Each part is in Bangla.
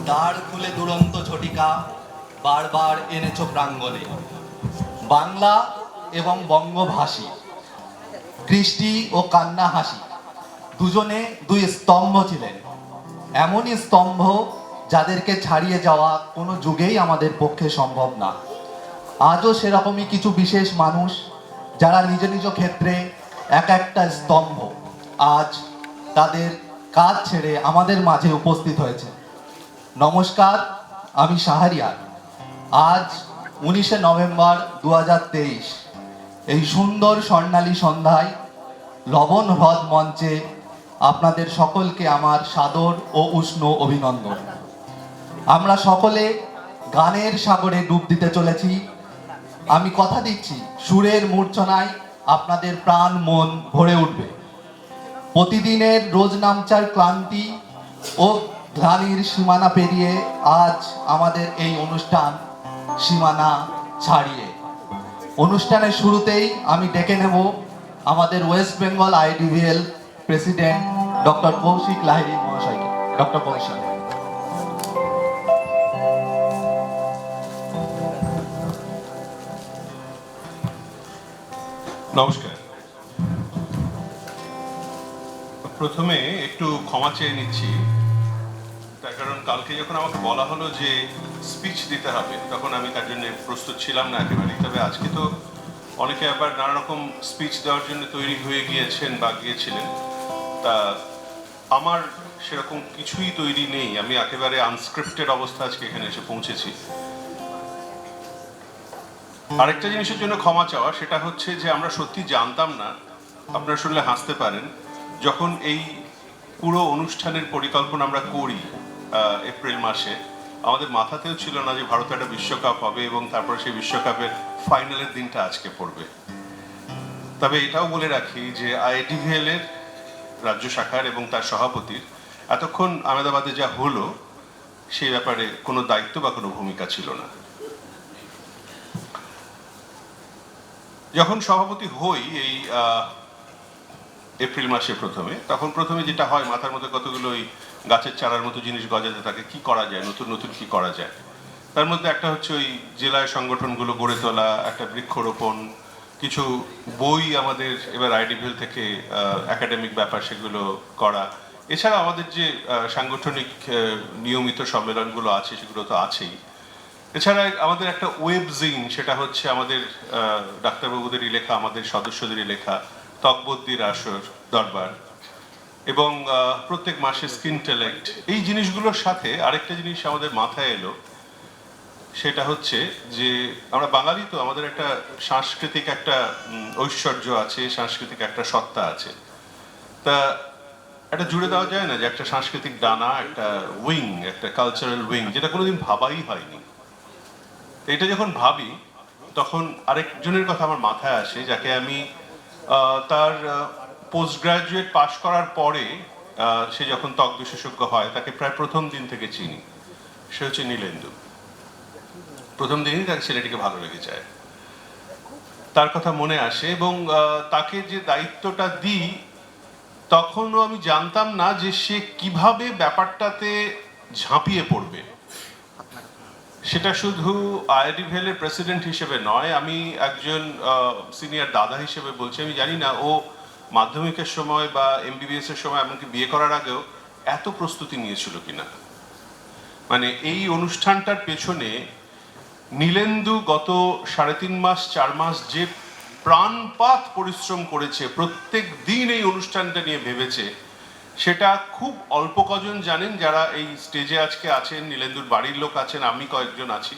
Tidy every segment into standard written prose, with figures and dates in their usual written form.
দ্বার খুলে দুরন্ত ঝটিকা বারবার এনেছো প্রাঙ্গণে। বাংলা এবং বঙ্গভাষী, কৃষ্টি ও কান্না হাসি দুজনে দুই স্তম্ভ ছিলেন। এমনই স্তম্ভ যাদেরকে ছাড়িয়ে যাওয়া কোনো যুগেই আমাদের পক্ষে সম্ভব না। আজও সেরকমই কিছু বিশেষ মানুষ যারা নিজ নিজ ক্ষেত্রে এক একটা স্তম্ভ আজ তাদের কাজ ছেড়ে আমাদের মাঝে উপস্থিত হয়েছে। নমস্কার, আমি শাহরিয়ার। আজ 19শে নভেম্বর 2023 এই সুন্দর স্বর্ণালী সন্ধ্যায় লবণ হ্রদ মঞ্চে আপনাদের সকলকে আমার সাদর ও উষ্ণ অভিনন্দন। আমরা সকলে গানের সাগরে ডুব দিতে চলেছি। আমি কথা দিচ্ছি, সুরের মূর্ছনায় আপনাদের প্রাণ মন ভরে উঠবে। প্রতিদিনের রোজ নামচার ক্লান্তি ও গ্লানির সীমানা পেরিয়ে আজ আমাদের এই অনুষ্ঠান সীমানা ছাড়িয়ে। অনুষ্ঠানের শুরুতেই আমি ডেকে নেব আমাদের West Bengal IDVL president doctor Koushik Lahiri মহাশয়কে। ডক্টর কৌশিক। নমস্কার। প্রথমে একটু ক্ষমা চেয়ে নিচ্ছি, তার কারণ কালকে যখন আমাকে বলা হলো যে স্পিচ দিতে হবে তখন আমি তার জন্য প্রস্তুত ছিলাম না একেবারেই। তবে আজকে তো অনেকে আবার নানা রকম স্পিচ দেওয়ার জন্য তৈরি হয়ে গিয়েছেন বা গিয়েছিলেন, তা আমার সেরকম কিছুই তৈরি নেই। আমি একেবারে আনস্ক্রিপ্টেড অবস্থা আজকে এখানে এসে পৌঁছেছি। আরেকটা জিনিসের জন্য ক্ষমা চাওয়া, সেটা হচ্ছে যে আমরা সত্যি জানতাম না, আপনারা শুনলে হাসতে পারেন, যখন এই পুরো অনুষ্ঠানের পরিকল্পনা আমরা করি এপ্রিল মাসে, আমাদের মাথাতেও ছিল না যে ভারতে একটা বিশ্বকাপ হবে এবং তারপরে সেই বিশ্বকাপের ফাইনালের দিনটা আজকে পড়বে। তবে এটাও বলে রাখি যে আইডিভিএল এর রাজ্য শাখার এবং তার সভাপতির এতক্ষণ আহমেদাবাদে যা হলো সেই ব্যাপারে কোনো দায়িত্ব বা কোনো ভূমিকা ছিল না। যখন সভাপতি হই এই এপ্রিল মাসে তখন প্রথমে যেটা হয়, মাথার মধ্যে কতগুলো ওই গাছের চারার মতো জিনিস গজাতে থাকে, কি করা যায়, নতুন নতুন কি করা যায়। তার মধ্যে একটা হচ্ছে ওই জেলায় সংগঠনগুলো গড়ে তোলা, একটা বৃক্ষরোপণ, কিছু বই আমাদের এবার আইডিভিএল থেকে একাডেমিক ব্যাপার সেগুলো করা, এছাড়া আমাদের যে সাংগঠনিক নিয়মিত সম্মেলনগুলো আছে সেগুলো তো আছেই। এছাড়া আমাদের একটা ওয়েব জিন, সেটা হচ্ছে আমাদের ডাক্তারবাবুদেরই লেখা, আমাদের সদস্যদেরই লেখা তকবদ্দির আসর দরবার, এবং প্রত্যেক মাসে স্কিনটেলেক্ট। এই জিনিসগুলোর সাথে আরেকটা জিনিস আমাদের মাথায় এলো, সেটা হচ্ছে যে আমরা বাঙালি তো, আমাদের একটা সাংস্কৃতিক একটা ঐশ্বর্য আছে, সাংস্কৃতিক একটা সত্তা আছে। তা একটা জুড়ে দেওয়া যায় না যে একটা সাংস্কৃতিক ডানা, একটা উইং, একটা কালচারাল উইং, যেটা কোনোদিন ভাবাই হয়নি। এটা যখন ভাবি তখন আরেকজনের কথা আমার মাথায় আসে, যাকে আমি তার পোস্ট গ্রাজুয়েট পাশ করার পরে সে যখন ত্বক বিশেষজ্ঞ হয় তাকে প্রায় প্রথম দিন থেকে চিনি। সে হচ্ছে নীলেন্দু। প্রথম দিনই তার ছেলেটিকে ভালো লেগে যায়, তার কথা মনে আসে, এবং তাকে যে দায়িত্বটা দিই তখনও আমি জানতাম না যে সে কিভাবে ব্যাপারটাতে ঝাঁপিয়ে পড়বে। সেটা শুধু আইডিভিএল এর প্রেসিডেন্ট হিসেবে নয়, আমি একজন সিনিয়র দাদা হিসেবে বলছি, আমি জানি না ও মাধ্যমিকের সময় বা এমবিবিএস এর সময়, এমনকি বিয়ে করার আগেও এত প্রস্তুতি নিয়েছিল কিনা। মানে এই অনুষ্ঠানটার পেছনে নীলেন্দু গত 3.5 মাস 4 মাস যে প্রাণপাত পরিশ্রম করেছে, প্রত্যেক দিন এই অনুষ্ঠানটা নিয়ে ভেবেছে, সেটা খুব অল্প কজন জানেন যারা এই স্টেজে আজকে আছেন। নীলেন্দুর বাড়ির লোক আছেন, আমি কয়েকজন আছি।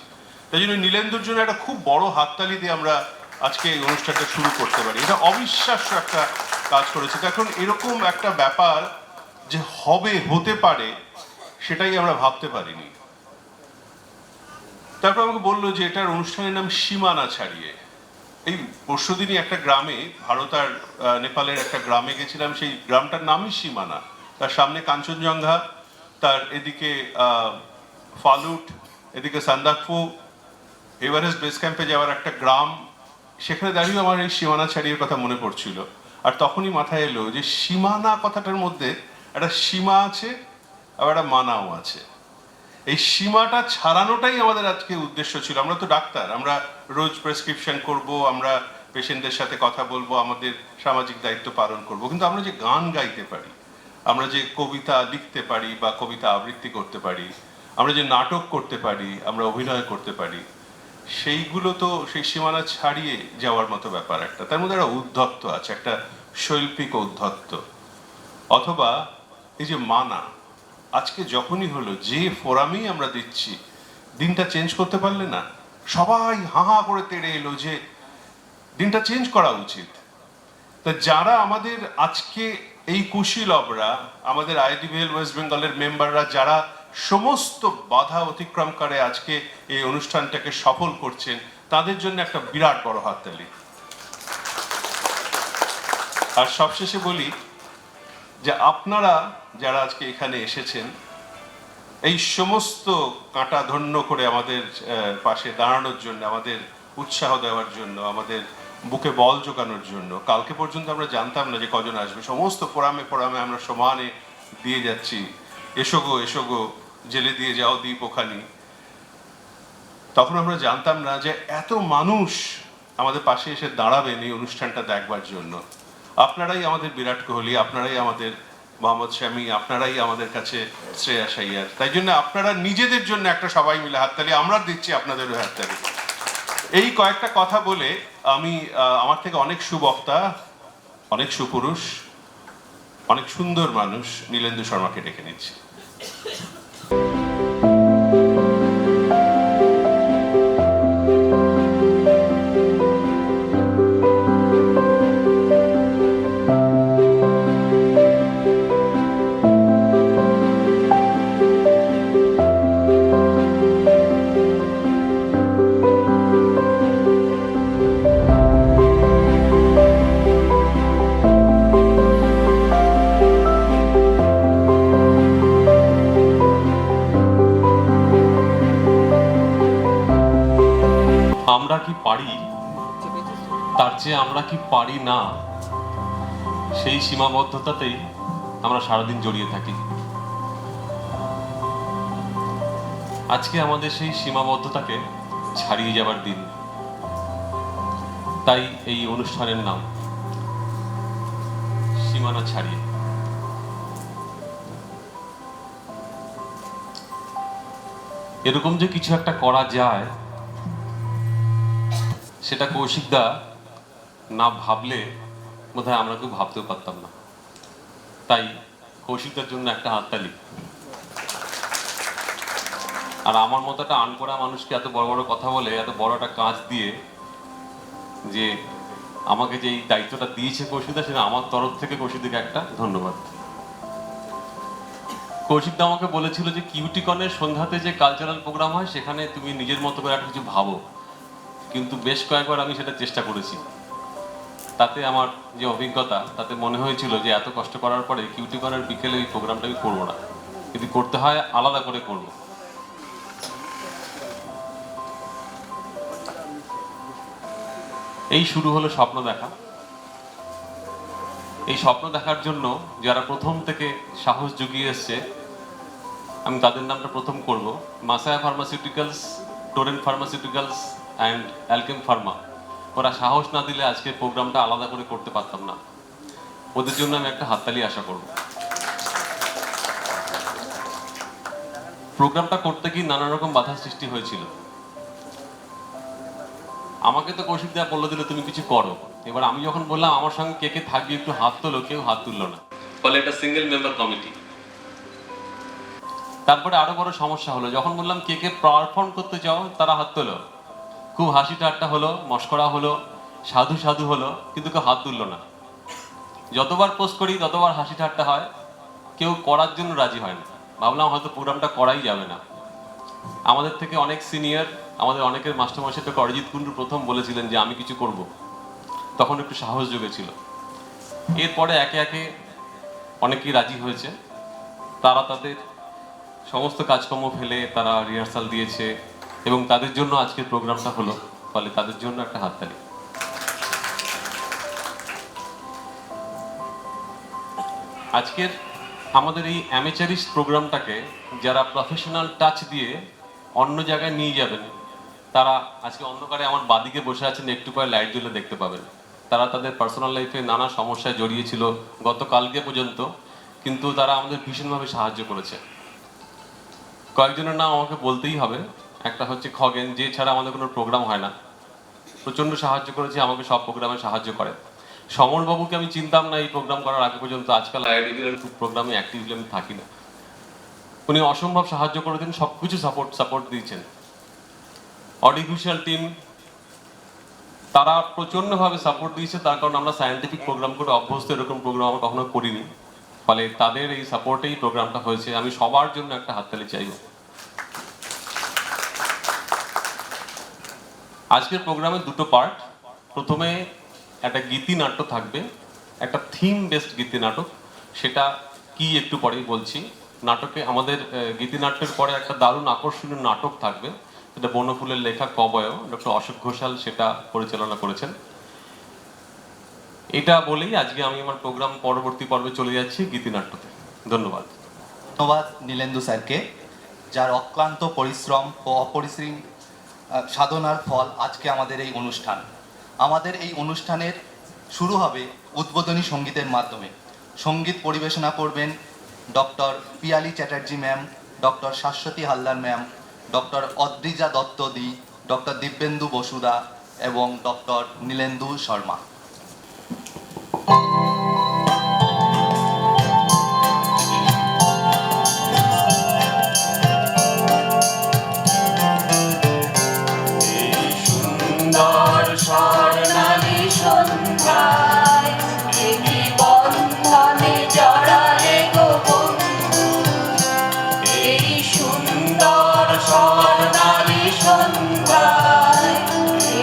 তাই জন্য নীলেন্দুর জন্য একটা খুব বড় হাততালি দিয়ে আমরা আজকে এই অনুষ্ঠানটা শুরু করতে পারি। এটা অবিশ্বাস্য একটা কাজ করেছে। এখন এরকম একটা ব্যাপার যে হবে, হতে পারে, সেটাই আমরা ভাবতে পারিনি। তারপর আমাকে বললো যে এটার অনুষ্ঠানের নাম সীমানা ছাড়িয়ে। এই পরশুদিনই একটা গ্রামে, ভারত আর নেপালের একটা গ্রামে গেছিলাম, সেই গ্রামটার নামই সীমানা। তার সামনে কাঞ্চনজঙ্ঘা, তার এদিকে ফালুট, এদিকে সান্দাকফু, এভারেস্ট বেস ক্যাম্পে যাওয়ার একটা গ্রাম। সেখানে দাঁড়িয়ে আমার এই সীমানা ছাড়িয়ে কথা মনে পড়ছিল। আর তখনই মাথায় এলো যে সীমানা কথাটার মধ্যে একটা সীমা আছে, আবার একটা মানাও আছে। এই সীমাটা ছাড়ানোটাই আমাদের আজকে উদ্দেশ্য ছিল। আমরা তো ডাক্তার, আমরা রোজ প্রেসক্রিপশন করব, আমরা পেশেন্টদের সাথে কথা বলবো, আমাদের সামাজিক দায়িত্ব পালন করব, কিন্তু আমরা যে গান গাইতে পারি, আমরা যে কবিতা লিখতে পারি বা কবিতা আবৃত্তি করতে পারি, আমরা যে নাটক করতে পারি, আমরা অভিনয় করতে পারি, সেইগুলো তো সেই সীমানা ছাড়িয়ে যাওয়ার মতো ব্যাপার একটা। তার মধ্যে একটা উদ্ধত্ত আছে, একটা শৈল্পিক উদ্ধত্ত। অথবা এই যে মানা, আজকে যখনই হলো যে ফোরামেই আমরা দিচ্ছি, দিনটা চেঞ্জ করতে পারলে না, সবাই হা হা করে তেড়ে এলো যে দিনটা চেঞ্জ করা উচিত। তা যারা আমাদের আজকে এই কুশীলবরা, আমাদের আইডিবিএল ওয়েস্ট বেঙ্গলের মেম্বাররা, যারা সমস্ত বাধা অতিক্রম করে আজকে এই অনুষ্ঠানটাকে সফল করছেন, তাদের জন্য একটা বিরাট বড় হাততালি। আর সবশেষে বলি যে আপনারা যারা আজকে এখানে এসেছেন, এই সমস্ত কাঁটা ধন্য করে আমাদের পাশে দাঁড়ানোর জন্য, আমাদের উৎসাহ দেওয়ার জন্য, আমাদের বুকে বল জোগানোর জন্য। কালকে পর্যন্ত আমরা জানতাম না যে কজন আসবে, সমস্ত ফোরামে ফোরামে আমরা সমানে দিয়ে যাচ্ছি, এসো গো এসো গো, জেলে দিয়ে যাও দ্বীপ ওখানি। তখন আমরা জানতাম না যে এত মানুষ আমাদের পাশে এসে দাঁড়াবেন এই অনুষ্ঠানটা দেখবার জন্য। আপনারাই আমাদের বিরাট কোহলি, আপনারাই আমাদের মোহাম্মদ শামি, আপনারাই আমাদের কাছে শ্রেয়াস আইয়ার। তাই জন্য আপনারা নিজেদের জন্য একটা সবাই মিলে হাততালি, আমরা দিচ্ছি আপনাদেরও হাততালি। এই কয়েকটা কথা বলে আমি আমার থেকে অনেক সুবক্তা, অনেক সুপুরুষ, অনেক সুন্দর মানুষ নীলেন্দু শর্মাকে ডেকে নিচ্ছি। আমরা কি পারি, তার চেয়ে আমরা কি পারি না, সেই সীমাবদ্ধতাতেই আমরা সারাদিন জড়িয়ে থাকি। আজকে আমাদের সেই সীমাবদ্ধতাকে ছাড়িয়ে যাবার দিন। তাই এই অনুষ্ঠানের নাম সীমানা ছাড়িয়ে। এরকম যে কিছু একটা করা যায়, সেটা কৌশিকদা না ভাবলে বোধহয় আমরা কেউ ভাবতেও পারতাম না। তাই কৌশিকদার জন্য একটা হাততালি। আর আমার মতো একটা আনকড়া মানুষকে এত বড় বড় কথা বলে, এত বড় একটা কাজ দিয়ে যে আমাকে যে এই দায়িত্বটা দিয়েছে কৌশিকদা, সেটা আমার তরফ থেকে কৌশিকদাকে একটা ধন্যবাদ। কৌশিকদা আমাকে বলেছিল যে কিউটিকনের সন্ধ্যাতে যে কালচারাল প্রোগ্রাম হয়, সেখানে তুমি নিজের মতো করে একটা কিছু ভাবো। কিন্তু বেশ কয়েকবার আমি সেটা চেষ্টা করেছি। তাতে আমার যে অভিজ্ঞতা, তাতে মনে হয়েছিল যে এত কষ্ট করার পরে কিউটিকনের বিকেলে এই প্রোগ্রামটা আমি করবো না, যদি করতে হয় আলাদা করে করব। এই শুরু হলো স্বপ্ন দেখা। এই স্বপ্ন দেখার জন্য যারা প্রথম থেকে সাহস জুগিয়ে এসছে, আমি তাদের নামটা প্রথম করব। মাসায়া pharmaceuticals, Torrent pharmaceuticals and Alkem pharma. ওরা সাহস না দিলে আজকে প্রোগ্রামটা আলাদা করে করতে পারতাম না। ওদের জন্য আমি একটা হাততালি আশা করব। প্রোগ্রামটা করতে গিয়ে নানা রকম বাধা সৃষ্টি হয়েছিল। আমাকে তো কৌশিক দা বলে দিল তুমি কিছু করো। এবার আমি যখন বললাম আমার সঙ্গে কে কে থাকবে একটু হাত তোলো, কেউ হাত তুললো না। ফলে এটা সিঙ্গেল মেম্বার কমিটি। তারপরে আরো বড় সমস্যা হলো, যখন বললাম কে কে পারফর্ম করতে চাও, তারা হাত তোলো। খুব হাসি ঠাট্টা হলো, মস্করা হলো, সাধু সাধু হলো, কিন্তু কেউ হাত তুললো না। যতবার পোস্ট করি ততবার হাসি ঠাট্টা হয়, কেউ করার জন্য রাজি হয় না। ভাবলাম হয়তো প্রোগ্রামটা করাই যাবে না। আমাদের থেকে অনেক সিনিয়র, আমাদের অনেকের মাস্টারমশাই থেকে অরিজিৎ কুন্ডু প্রথম বলেছিলেন যে আমি কিছু করব। তখন একটু সাহস জুগেছিল। এরপরে একে একে অনেকেই রাজি হয়েছে। তারা তাদের সমস্ত কাজকর্ম ফেলে তারা রিহার্সাল দিয়েছে এবং তাদের জন্য আজকের প্রোগ্রামটা হলো। ফলে তাদের জন্য একটা হাততালি। আজকের আমাদের এই অ্যামেচারিস্ট প্রোগ্রামটাকে যারা প্রফেশনাল টাচ দিয়ে অন্য জায়গায় নিয়ে যাবেন, তারা আজকে অন্ধকারে আমার বাদিকে বসে আছেন, একটু পরে লাইট জ্বলে দেখতে পাবেন। তারা তাদের পার্সোনাল লাইফে নানা সমস্যায় জড়িয়েছিল গতকালকে পর্যন্ত, কিন্তু তারা আমাদের ভীষণভাবে সাহায্য করেছে। কয়েকজনের নাম আমাকে বলতেই হবে। একটা হচ্ছে খগেন, যে ছাড়া আমাদের কোনো প্রোগ্রাম হয় না, প্রচণ্ড সাহায্য করেছে, আমাকে সব প্রোগ্রামে সাহায্য করে। সমরবাবুকে আমি চিনতাম না এই প্রোগ্রাম করার আগে পর্যন্ত, আজকাল আইডিভির প্রোগ্রামে অ্যাক্টিভলি আমি থাকি না। উনি অসম্ভব সাহায্য করেছেন, সব কিছু সাপোর্ট দিয়েছেন। অডিভিজুয়াল টিম, তারা প্রচণ্ডভাবে সাপোর্ট দিয়েছে, তার কারণ আমরা সায়েন্টিফিক প্রোগ্রাম করে অভ্যস্ত, এরকম প্রোগ্রাম আমরা কখনো করিনি। ফলে তাদের এই সাপোর্টেই প্রোগ্রামটা হয়েছে। আমি সবার জন্য একটা হাততালি চাইব। আজকের প্রোগ্রামে দুটো পার্ট। প্রথমে একটা গীতিনাট্য থাকবে, একটা থিম বেসড গীতিনাটক। সেটা কি একটু পরেই বলছি। নাটকে আমাদের গীতিনাট্যের পরে একটা দারুণ আকর্ষণীয় নাটক থাকবে, সেটা বনফুলের লেখা কবয়, ডক্টর অশোক ঘোষাল সেটা পরিচালনা করেছেন। এটা বলেই আজকে আমি আমার প্রোগ্রাম পরবর্তী পর্বে চলে যাচ্ছি গীতিনাট্যতে। ধন্যবাদ। ধন্যবাদ নীলেন্দু স্যারকে, যার অক্লান্ত পরিশ্রম ও অপরিসীম সাধনার ফল আজকে আমাদের এই অনুষ্ঠান। আমাদের এই অনুষ্ঠানের শুরু হবে উদ্বোধনী সঙ্গীতের মাধ্যমে। সঙ্গীত পরিবেশনা করবেন doctor Piyali Chatterjee ma'am, doctor Saswati Haldar ma'am, doctor Adrija Dutta দি, ডক্টর দিব্যেন্দু বসুদা এবং ডক্টর নীলেন্দু শর্মা। স্বর্ণালী সন্ধ্যায় একই বন্ধনে জড়ালে গো বন্ধু, এই সুন্দর স্বর্ণালী সন্ধ্যায়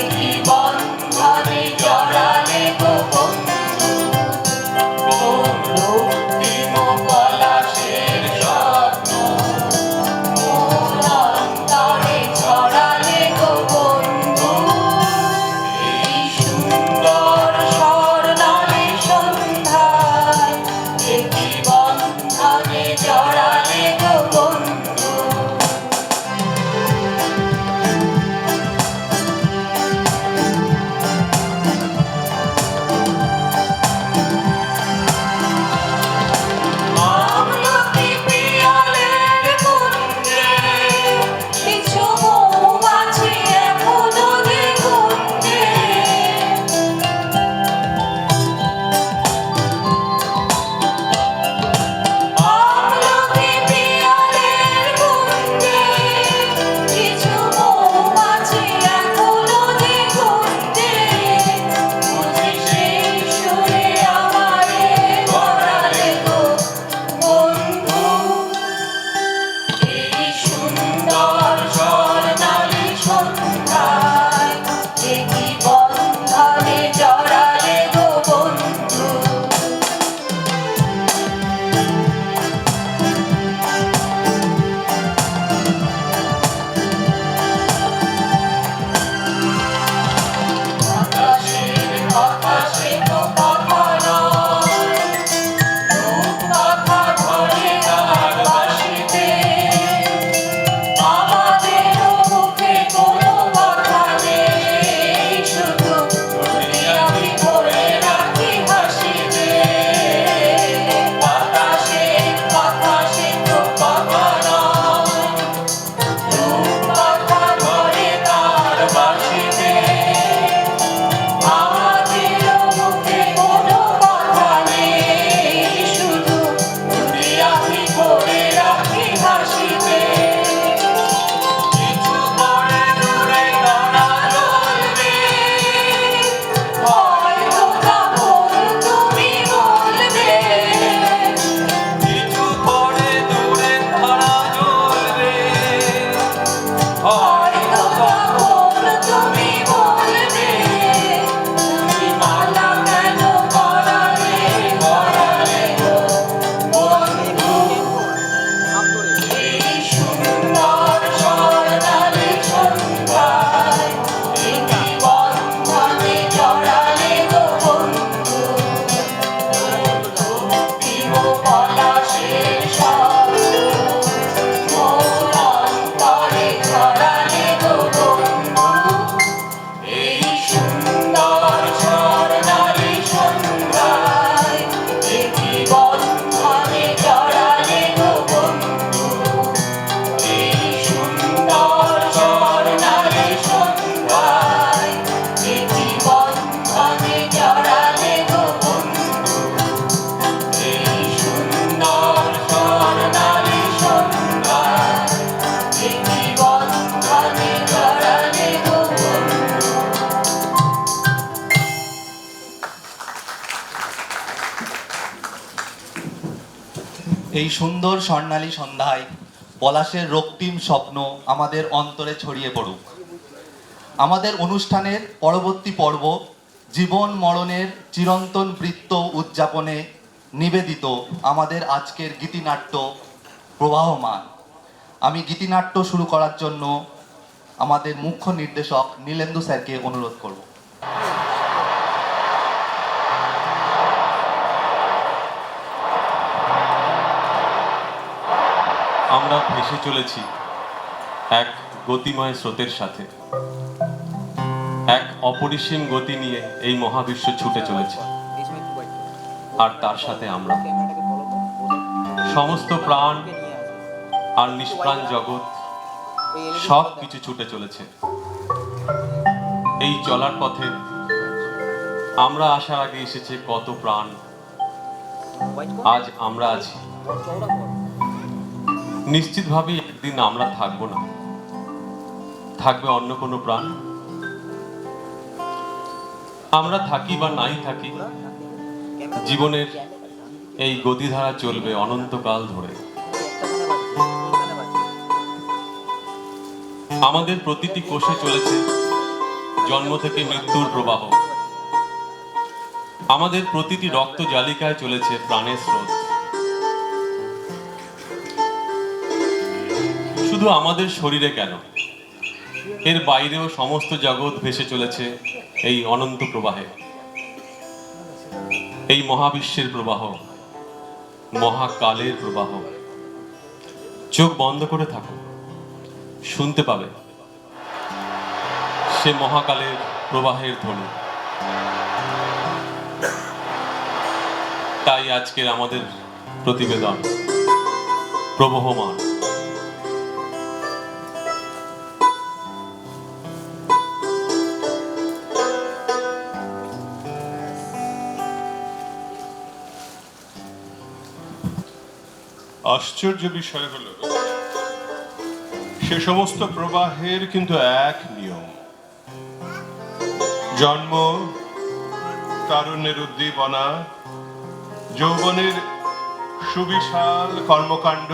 একই বন্ধনে জড়ালে গো বন্ধু, কোন রক্তিম পলাশের স্বপ্ন মোর অন্তরে ছড়ালে গো বন্ধু, সুন্দর স্বর্ণালী সন্ধ্যায় একই বন্ধনে জড়ালে গো বন্ধু। এই সুন্দর স্বর্ণালী সন্ধ্যায় পলাশের রক্তিম স্বপ্ন আমাদের অন্তরে ছড়িয়ে পড়ুক। আমাদের অনুষ্ঠানের পরবর্তী পর্ব জীবন মরণের চিরন্তন বৃত্ত উদযাপনে নিবেদিত আমাদের আজকের গীতিনাট্য প্রবাহমান। আমি গীতিনাট্য শুরু করার জন্য আমাদের মুখ্য নির্দেশক নীলেন্দু স্যারকে অনুরোধ করব। আমরা ভেসে চলেছি এক গতিময় স্রোতের সাথে। এক অপরিসীম গতি নিয়ে এই মহাবিশ্ব ছুটে চলেছে, আর তার সাথে আমরা। সমস্ত প্রাণ আর নিষ্প্রাণ জগৎ সব কিছু ছুটে চলেছে। এই চলার পথে আমরা আসার আগে এসেছে কত প্রাণ। আজ আমরা আছি, নিশ্চিতভাবেই একদিন আমরা থাকবো না, থাকবে অন্য কোনো প্রাণ। আমরা থাকি বা নাই থাকি, জীবনের এই গতিধারা চলবে অনন্তকাল ধরে। আমাদের প্রতিটি কোষে চলেছে জন্ম থেকে মৃত্যুর প্রবাহ। আমাদের প্রতিটি রক্ত জালিকায় চলেছে প্রাণের স্রোত। শুধু আমাদের শরীরে কেন, এর বাইরেও সমস্ত জগৎ ভেসে চলেছে এই অনন্ত প্রবাহে। এই মহাবিশ্বের প্রবাহ, মহাকালের প্রবাহ। চোখ বন্ধ করে থাকো, শুনতে পাবে সে মহাকালের প্রবাহের ধ্বনি। তাই আজকের আমাদের প্রতিবেদন প্রবহমান। আশ্চর্য বিষয় হলো সে সমস্ত প্রবাহের কিন্তু এক নিয়ম। জন্ম, তারুণ্যের উদ্দীপনা, যৌবনের সুবিশাল কর্মকাণ্ড,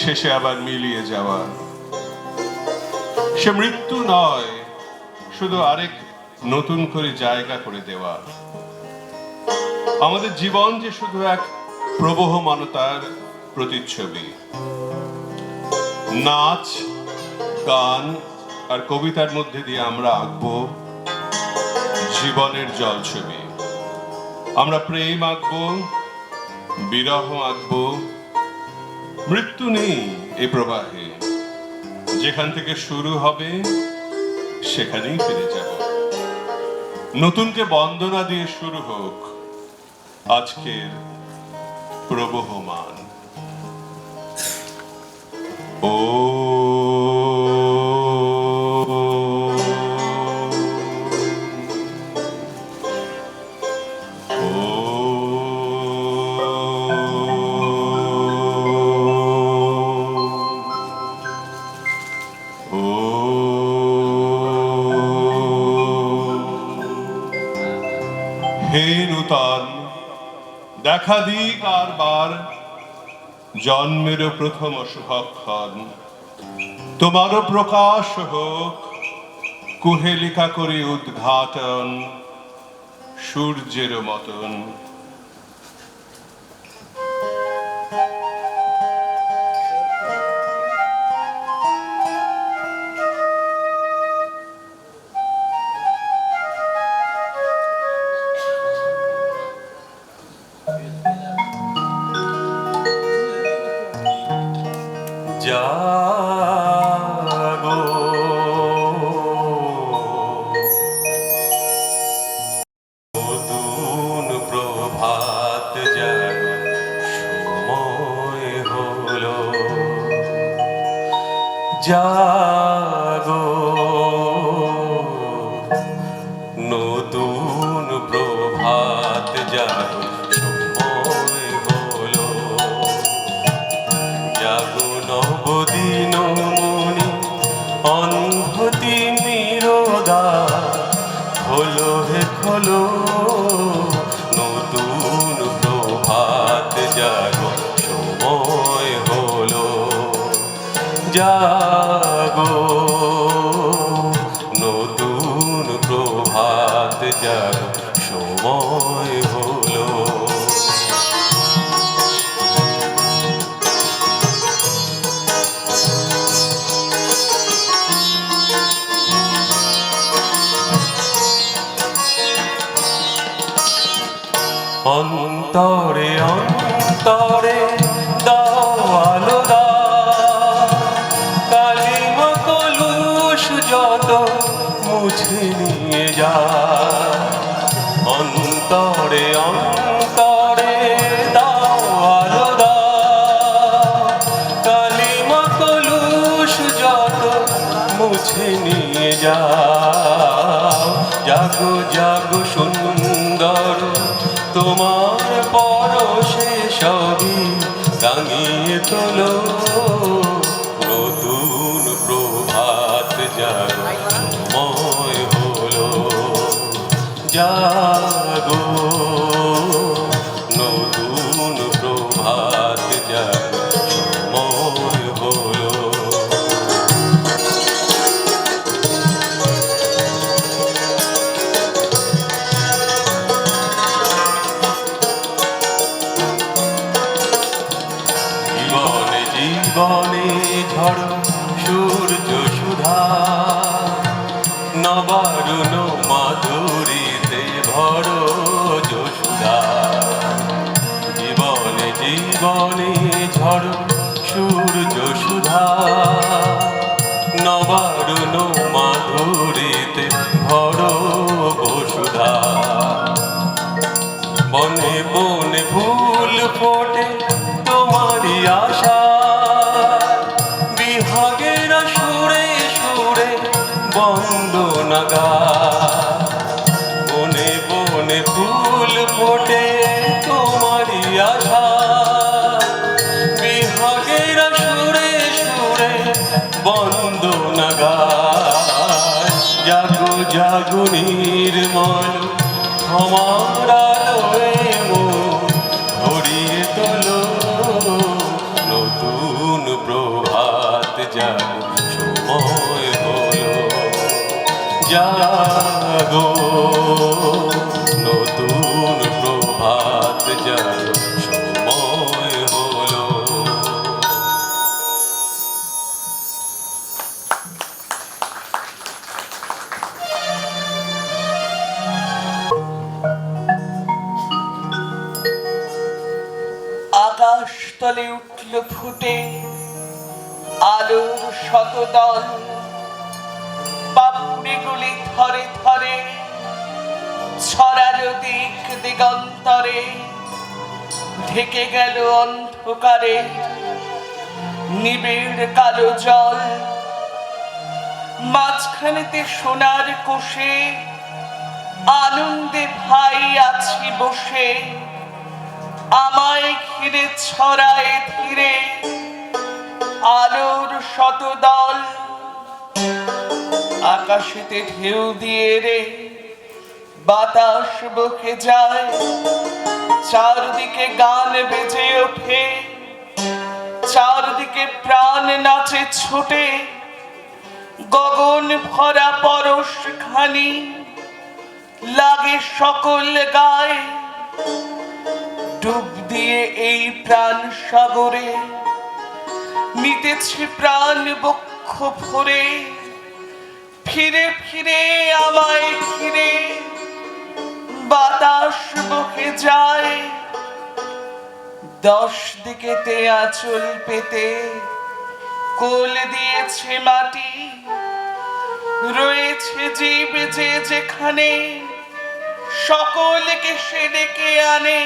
শেষে আবার মিলিয়ে যাওয়া। সে মৃত্যু নয়, শুধু আরেক নতুন করে জায়গা করে দেওয়া। আমাদের জীবন যে শুধু এক প্রবহমানতার প্রতিচ্ছবি। নাচ, গান আর কবিতার মধ্যে দিয়ে আমরা আঁকবো জীবনের জলছবি। আমরা প্রেম আঁকবো, বিরহ আঁকবো। মৃত্যু নেই এ প্রবাহে, যেখান থেকে শুরু হবে সেখানেই ফিরে যাব। নতুনকে বন্দনা দিয়ে শুরু হোক আজকের প্রবহমান। ও হে নূতন, দেখা দিক আর বার জন্মের প্রথম শুভক্ষণ। তোমারও প্রকাশ হোক কুহেলিকা করে উদ্ঘাটন সূর্যের মতন। জাগো নতুন প্রভাত জাগো, সময় হলো। জাগো নতুন প্রভাত জাগো, সময় হলো। জাগো নবদিন মনি অন্ধতি নিরোদা, খোলো হে খোলো নতুন প্রভাত জাগো, জাগো নতুন প্রভাত জাগো সময় হলো। অন্তরে অন্তরে দাও আলো দাও, কালিমা কলুষ যত মুছে নিয়ে যা। অন্তরে অন্তরে দাও আলো দাও, কালিমা কলুষ যত মুছে নিয়ে যা। জাগো জাগো সুন্দর তোমার পরশে সবই রাঙিয়ে তোলো, নতুন প্রভাত জাগো সময় হলো। জাগো নতুন প্রভাত জাগো সময় হলো। জীবনে ঝড় সূর্য সুধা, নবারুণ মাধুরীতে ভরো যশোদা। জীবনে জীবনে ঝড় সূর্য সুধা, নবারুণ মাধুরীতে ভরো বসুধা। বনে বনে ফুল ফোটে তোমারই আশা, বিহাগের সুরে সুরে বন্দনা গায়। বনে বনে ফুল ফোটে তোমারই আশা, বিহাগের সুরে সুরে বন্দনা গায়। জাগো জাগো নির্মল ক্ষমার আলোয় মন ভরিয়ে তোলো, নতুন প্রভাত জাগো সময় হলো। জাগো নতুন প্রভাত জাগো সময় হলো। আকাশ তলে উঠল ফুটে আলোর শতদল, পাপড়িগুলি থরে থরে ছড়ালো দিক দিগন্তরে। ঢেকে গেল অন্ধকারে নিবিড় কালো জল, মাঝখানেতে সোনার কোষে আনন্দে ভাই আছি বসে। আমায় ঘিরে ছড়ায় ধীরে আলোর শতদল। আকাশেতে ঢেউ দিয়ে রে বাতাস বকে যায়, চারদিকে গান বেজে ওঠে, চারদিকে প্রাণ নাচে ছোটে। গগন ভরা পরশ খানি লাগে সকল গায়ে। ডুব দিয়ে এই প্রাণ সাগরে নিতেছে প্রাণ বক্ষ ভরে। ফিরে ফিরে আমায় ঘিরে বাতাস বকে যায়। 10 দিকেতে আঁচল পেতে কোল দিয়েছে মাটি, রয়েছে জীব যে যেখানে সকলকে সে ডেকে আনে।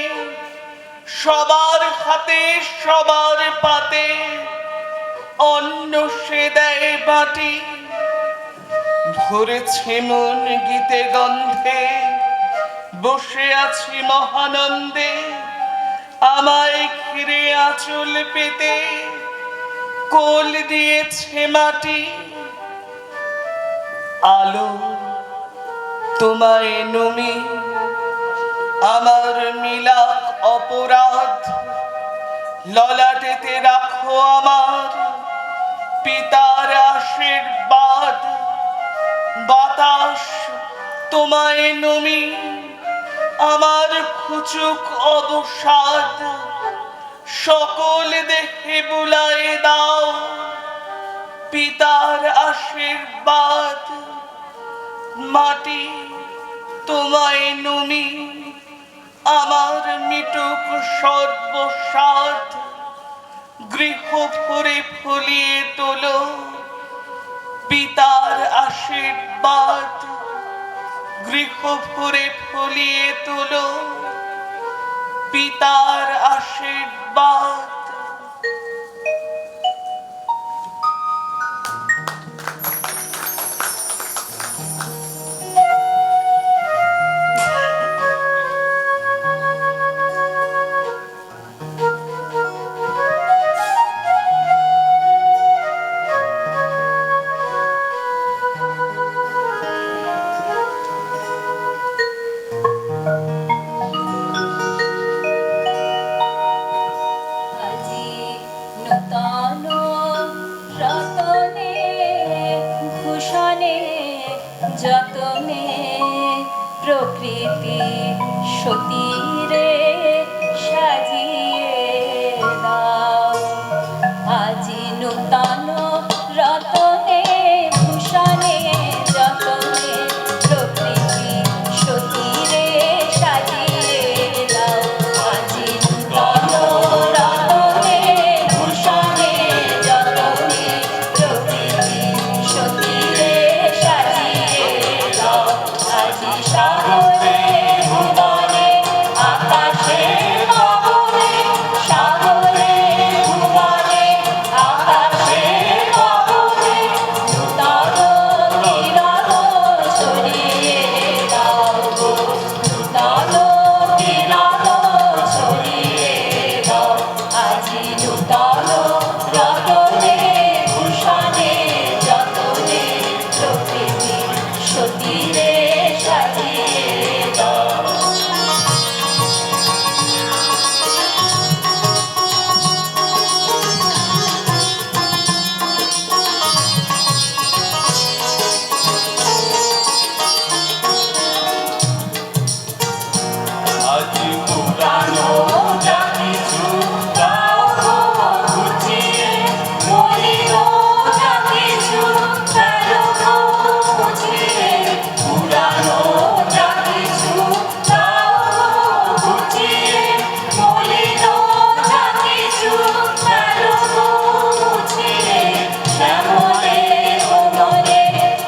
সবার হাতে সবার পাতে অন্ন সে দেয় বাটি। ভরেছে মন গীতে গন্ধে বসে আছি মহানন্দে। আমায় ঘিরে আঁচল পেতে কোল দিয়েছে মাটি। আলো তোমায় নমি আমার মিলাপ অপরাধ, ললাটেতে রাখো আমার পিতার আশীর্বাদ, বাতাস তোমায় নমি, আমার খুচুক অবসাদ সকল দেহে বুলায় দাও। পিতার আশীর্বাদ, মাটি তোমায় নমি, আমার মিটুক সর্বসাদ গৃহ ভরে ফলিয়ে তোলো। পিতার আশীর্বাদ, গৃহ ভরে ফলিয়ে তোলো। পিতার আশীর্বাদ। আজি নূতন রতনে ভূষণে যতনে প্রকৃতি সতীরে সাজিয়ে দাও। আজি নূতন রতনে ভূষণে যতনে প্রকৃতি সতীরে সাজিয়ে দাও। আজি নূতন রতনে ভূষণে যতনে প্রকৃতি সতীরে সাজিয়ে দাও। আজি সাগরে ভুবনে আকাশে গগনে, সাগরে ভুবনে আকাশে গগনে নূতন কিরণ ছড়িয়ে দাও গো। নূতন কিরণ ছড়িয়ে দাও। আজি নূতন রতনে ভূষণে যতনে প্রকৃতি সতীরে সাজিয়ে দাও। আজি পুরানো যা কিছু দাও গো ঘুচিয়ে, মলিন যা কিছু ফেলো গো মুছিয়ে। পুরানো যা কিছু দাও গো ঘুচিয়ে, মলিন যা কিছু ফেলো গো মুছিয়ে। শ্যামলে কোমলে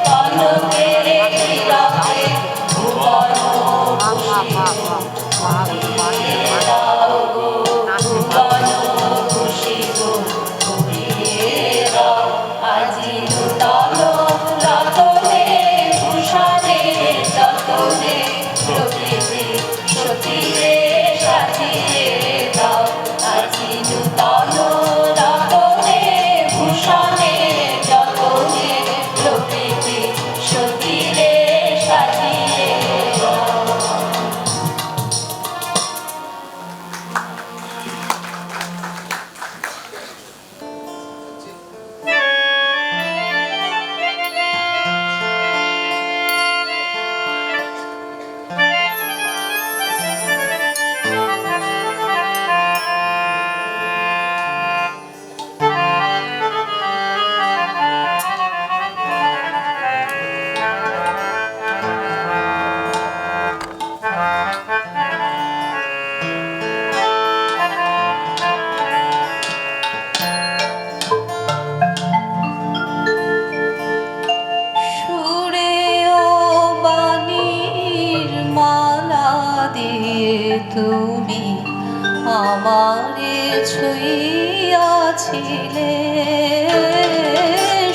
কনকে হীরকে ভুবন আজি নূতন রতনে ভূষণে যতনে প্রকৃতি সতীরে সাজিয়ে দাও। আজি নূতন রতনে ভূষণে যতনে প্রকৃতি সতীরে সাজিয়ে দাও। সুরে ও বাণীর মালা দিয়ে তুমি আমারে ছুঁইয়াছিলে।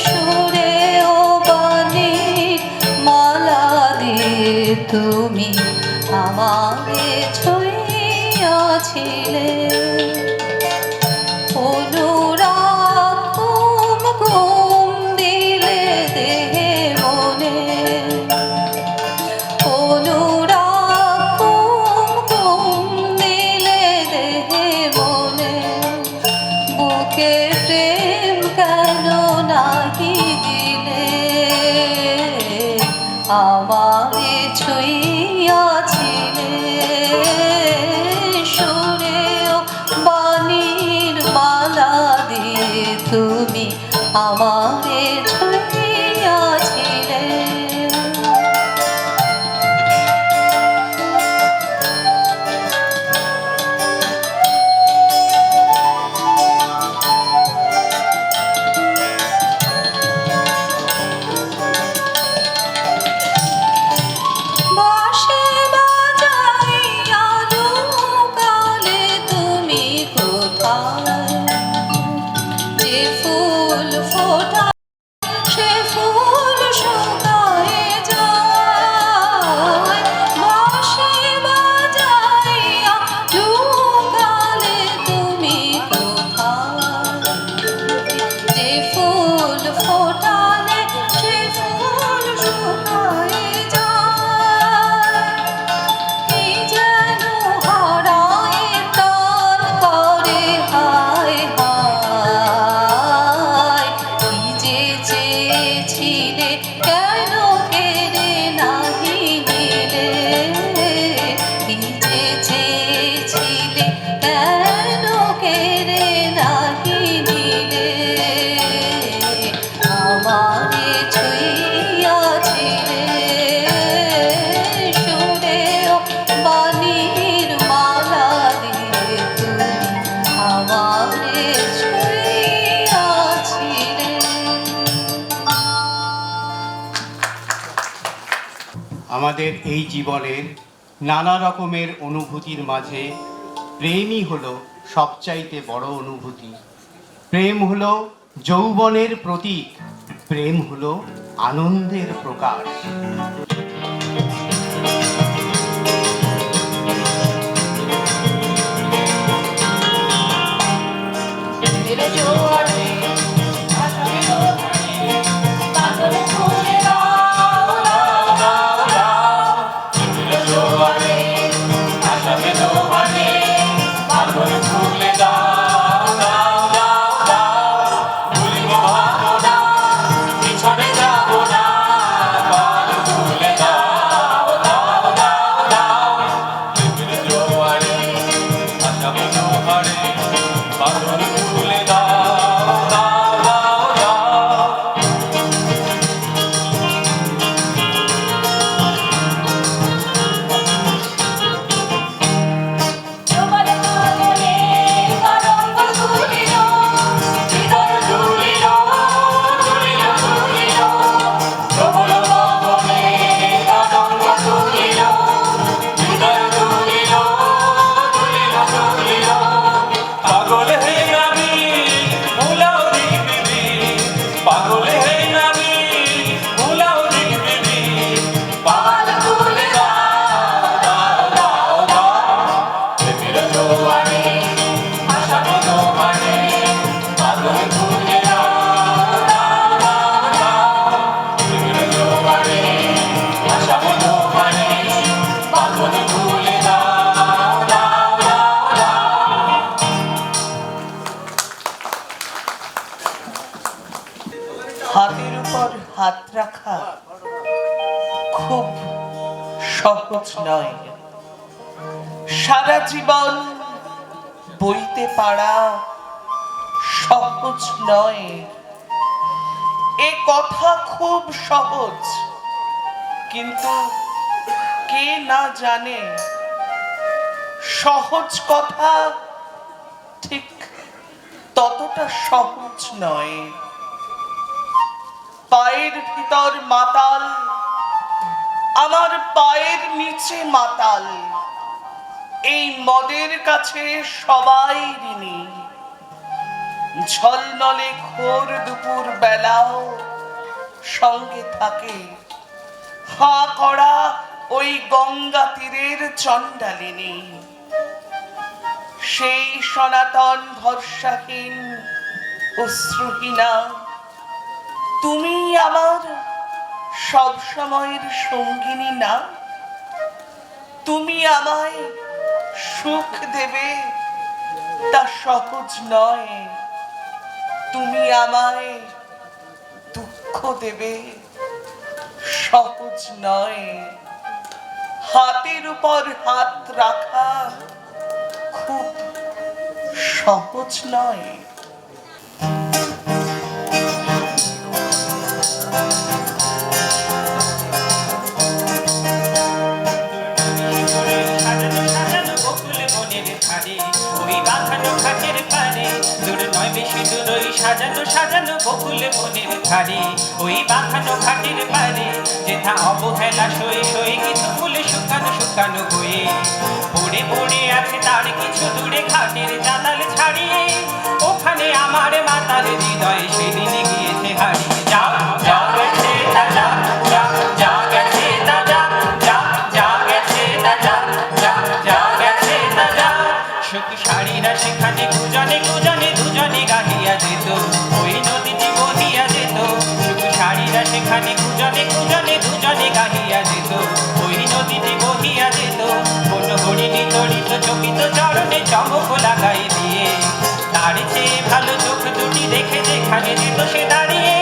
সুরে ও বাণীর মালা দিয়ে তুমি আমারে ছুঁইয়াছিলে। অনুরাগ ঘুম দিলে দেহে মনে, অনুরাগ ঘুম দিলে দেহে মনে। বুকে প্রেম কেন না আমারে ছুঁইয়াছিলে সুরেও বাণীর মালা দিয়ে তুমি আমারে ছুঁইয়াছিলে। বাঁশি বাজাইয়া লুকালে তুমি কোথায়? যে ফুল ফোটা সে ফুল শুকায়ে যায়। বাঁশি বাজাইয়া লুকালে তুমি কোথায়? যে ফুল ফোটালে সে ফুল শুকায়ে যায়। কি যেন হারায় প্রাণ করে হায় হায়। কি যে চেয়েছিলে কেন কেড়ে নাহি নিলে? কি যে চেয়েছিলে কেন কেড়ে নাহি নিলে? আমারে ছুঁইয়াছিলে সুরেও বাণীর মালা দিয়ে তুমি আমারে ছুঁইয়াছিলে। আমাদের এই জীবনের নানা রকমের অনুভূতির মাঝে প্রেমই হলো সবচাইতে বড় অনুভূতি। প্রেম হলো যৌবনের প্রতীক, প্রেম হলো আনন্দের প্রকাশ। মেরে জোয়ারে ভাসাবে দোহারে, পাগলে ফুলে দাও দাও দাও দাও। মেরে জোয়ারে ভাসাবে দোহারে, পাগলে ফুলে দাও দাও দাও দাও। ভুলিব ভাবনা পিছনে যাব না, পাগল ফুলে দাও দাও দাও দাও। মেরে জোয়ারে ভাসাবে দোহারে, পাগল ফুলে দাও দাও দাও দাও। তোমার পাগলে তরঙ্গ তুলিল, হৃদয় দুলিল দুলিল দুলিল। প্রবল গগনে তরঙ্গ তুলিল, হৃদয় দুলিল দুলিল দুলিল। পাগল হয়ে আমি ভুলাও দিবি, পাগল হয়ে আমি ভুলাও দিবি। পাগল ফুলে দাও দাও দাও দাও। প্রেমের জোয়ারে ভাসাবে দোহারে, পাগল ফুলে দাও দাও দাও দাও। প্রেমের জোয়ারে ভাসাবে দোহারে, পাগল ফুলে দাও দাও দাও দাও। হাতের উপর হাত রাখা খুব সহজ নয়। সারা জীবন বইতে পারা সহজ নয়। এ কথা খুব সহজ, কিন্তু কে না জানে সহজ কথা ঠিক ততটা সহজ নয়। পায়ের ভিতর মাতাল, আমার পায়ের নিচে মাতাল, এই মদের কাছে সবাই ঋণী। ঝলমলে ঘোর দুপুর বেলাও সঙ্গে থাকে, হাঁ করা ওই গঙ্গা তীরের চণ্ডালিনী। সেই সনাতন ভরসাহীন অশ্রুহীনা, তুমি আমার সব সময়ের সঙ্গিনী না? তুমি আমায় সুখ দেবে তা সহজ নয়, তুমি আমায় দুঃখ দেবে সহজ নয়, হাতের উপর হাত রাখা খুব সহজ নয়। সাজানো সাজানো বকুল বনের ধারে, ওই বাঁধানো ঘাটের পারে, দূর নয় বেশি দূর ওই সাজানো সাজানো বকুল বনের ধারে, ওই বাঁধানো ঘাটের পারে, যেথা অবহেলা সয়ে সয়ে কিছু ফুল শুকানো শুকানো হয়ে পড়ে পড়ে আছে তার কিছু দূরে ঘাটের চাতাল ছাড়িয়ে, ওখানে আমার মাতার হৃদয় সেদিন গিয়েছে হারিয়ে। যা যা গেছে তা যা, যা যা গেছে তা যা, যা যা গেছে তা যা, যা যা গেছে তা যা। সুখ শাড়িরা সেখানে গুজনে গুজনে দুজনে গাহিয়া যেত, ওই নদীটি বহিয়া যেত। সুখ শাড়িরা সেখানে গুজনে গুজনে দুজনে গাহিয়া যেত, ওই নদীটি বহিয়া যেত। কোন হরিণী তড়িত চকিত চরণে চমক লাগাই দিয়ে, তার চেয়ে ভালো চোখ দুটি দেখে যেখানে যেত সে দাঁড়িয়ে,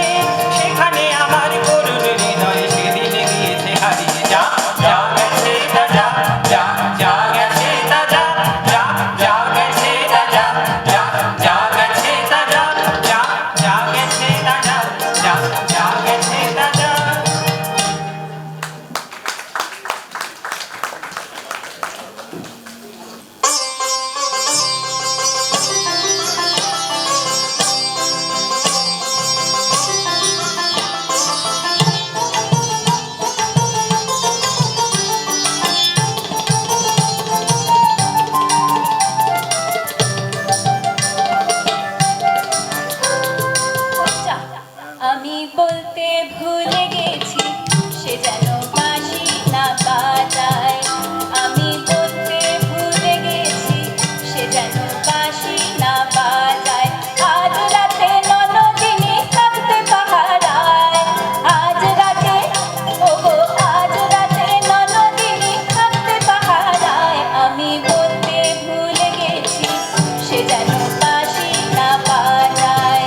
সেখানে আমার করুণ হৃদয় সেদিন গিয়েছে হারিয়ে। যা যা গেছে তা যা, যা যা গেছে তা যা, যা যা গেছে তা যা, যা যা গেছে তা যা, যা যা গেছে তা যা, যা যা গেছে তা যা। আমি বলতে ভুলে গেছি সে যেন বাঁশি না বাজায়। আমি বলতে ভুলে গেছি সে যেন বাঁশি না বাজায়। আজ রাতে ননদিনী থাকতে পাহারায়, আজ রাতে ওগো আজ রাতে ননদিনী থাকতে পাহারায়। আমি বলতে ভুলে গেছি সে যেন বাঁশি না বাজায়।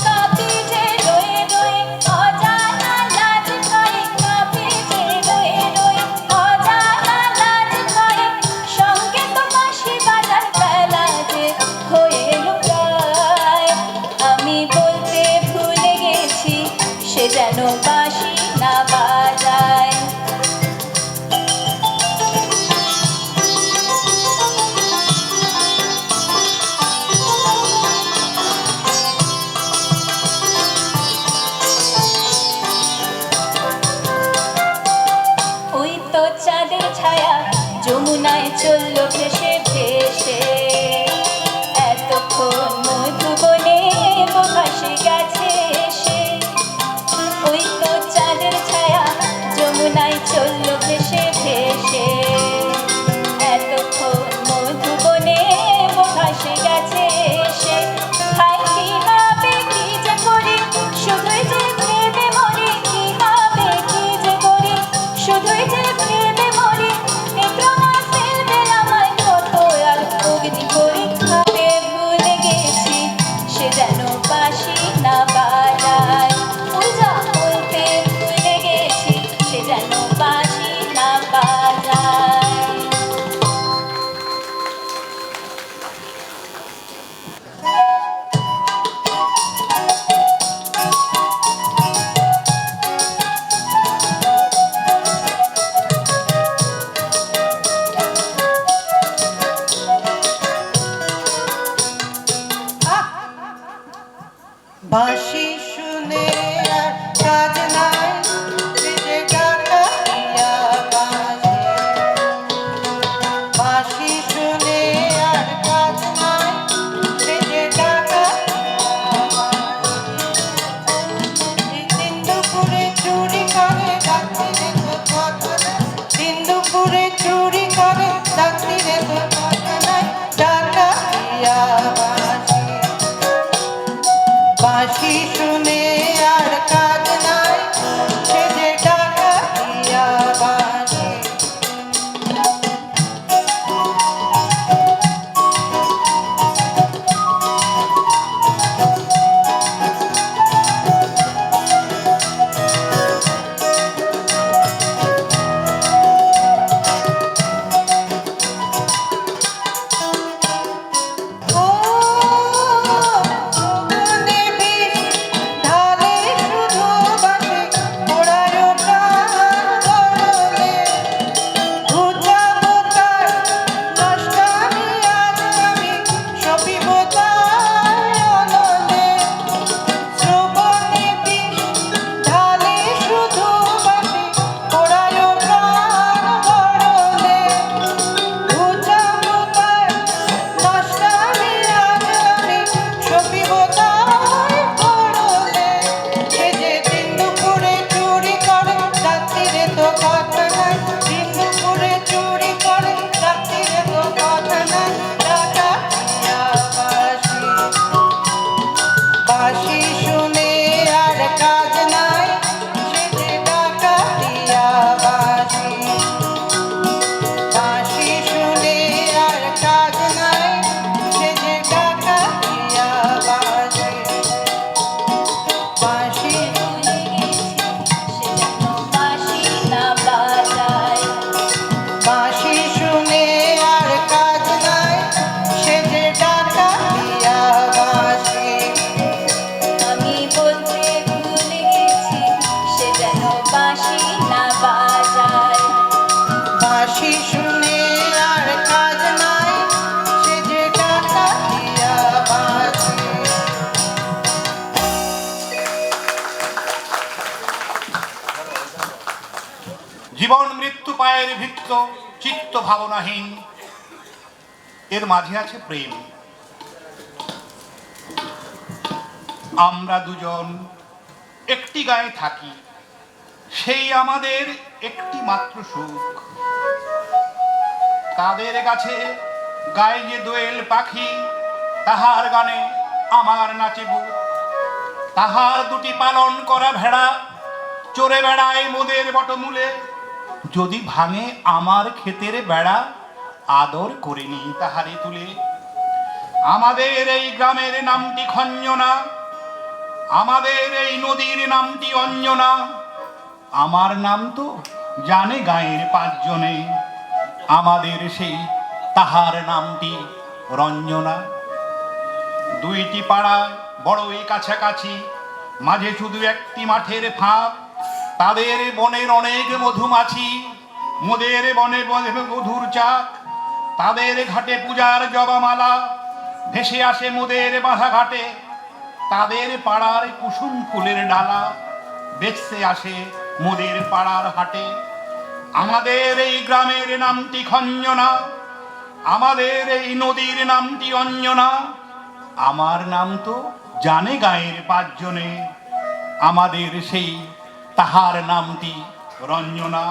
কাঁপি যে রয়ে রয়ে অজানা লাজ ভয়ে, কাঁপি যে রয়ে রয়ে অজানা লাজ ভয়ে, সঙ্গে তো বাঁশি বাজার বেলা যে হয়ে এলো প্রায়। আমি বলতে ভুলে গেছি সে যেন বাঁশি না বাজায়। ওই তো চাঁদের ছায়া যমুনায় চললো ভেসে ভেসে, এতক্ষণ মধুবনে ভাসে গেছে এসে। ওই তো চাঁদের ছায়া যমুনায় চললো ভেসে ভেসে, এতক্ষণ মধুবনে ভাসে গেছে এসে। হায় কি হবে কি যে করি, শুধুই যে প্রেমে মরি। কি হবে কি যে করি, শুধুই যে প্রেমে মরি। এই প্রমাণ ফেলবে আমায় কত আর অগ্নি পরীক্ষাতে। ভুলে গেছি সে যেন বাঁশি না বাজায়। পূজা বলতে ভুলে গেছি সে যেন বাঁশি না বাজায়। বাঁশি শুনে আর কাজ নাই, যে ডাকাতিয়া বাজে। বাঁশি শুনে আর কাজ নাই, যে ডাকাতিয়া বাজে। দিন দুপুরে চুরি করে রাত্রিরে তো কথা নাই, দিন দুপুরে চুরি করে রাত্রিরে তো কথা নাই। ডাকাতিয়া বাজে। বাঁশি শুনে আর কাজ জীবন মৃত্যু পায়ের ভিত্ত, চিত্ত ভাবনাহীন, এর মাঝে আছে প্রেম। আমরা দুজন একটি গায়ে থাকি, সেই আমাদের একটি মাত্র সুখ। তাদের কাছে গায়ে যে দোয়েল পাখি, তাহার গানে আমার নাচে বুক। তাহার দুটি পালন করা ভেড়া চড়ে বেড়ায় মোদের বটমূলে। যদি ভাঙে আমার ক্ষেতের বেড়া, আদর করে নি তাহারে তুলে। আমাদের এই গ্রামের নামটি খঞ্জনা, আমাদের এই নদীর নামটি অঞ্জনা। আমার নাম তো জানে গায়ের পাঁচজনে, আমাদের সেই তাহার নামটি রঞ্জনা। দুইটি পাড়া বড়ই কাছাকাছি, মাঝে শুধু একটি মাঠের ফাঁক। তাদের বনের অনেক মধুমাছি, মোদের বনে বনে মধুর চাক। তাদের ঘাটে পূজার জবামালা ভেসে আসে মোদের বাঁধা ঘাটে। তাদের পাড়ার কুসুম ফুলের ডালা বেচতে আসে মোদের পাড়ার হাটে। আমাদের এই গ্রামের নামটি খঞ্জনা, আমাদের এই নদীর নামটি অঞ্জনা। আমার নাম তো জানে গায়ের পাঁচজনে, আমাদের সেই তাহার নামটি রঞ্জনা।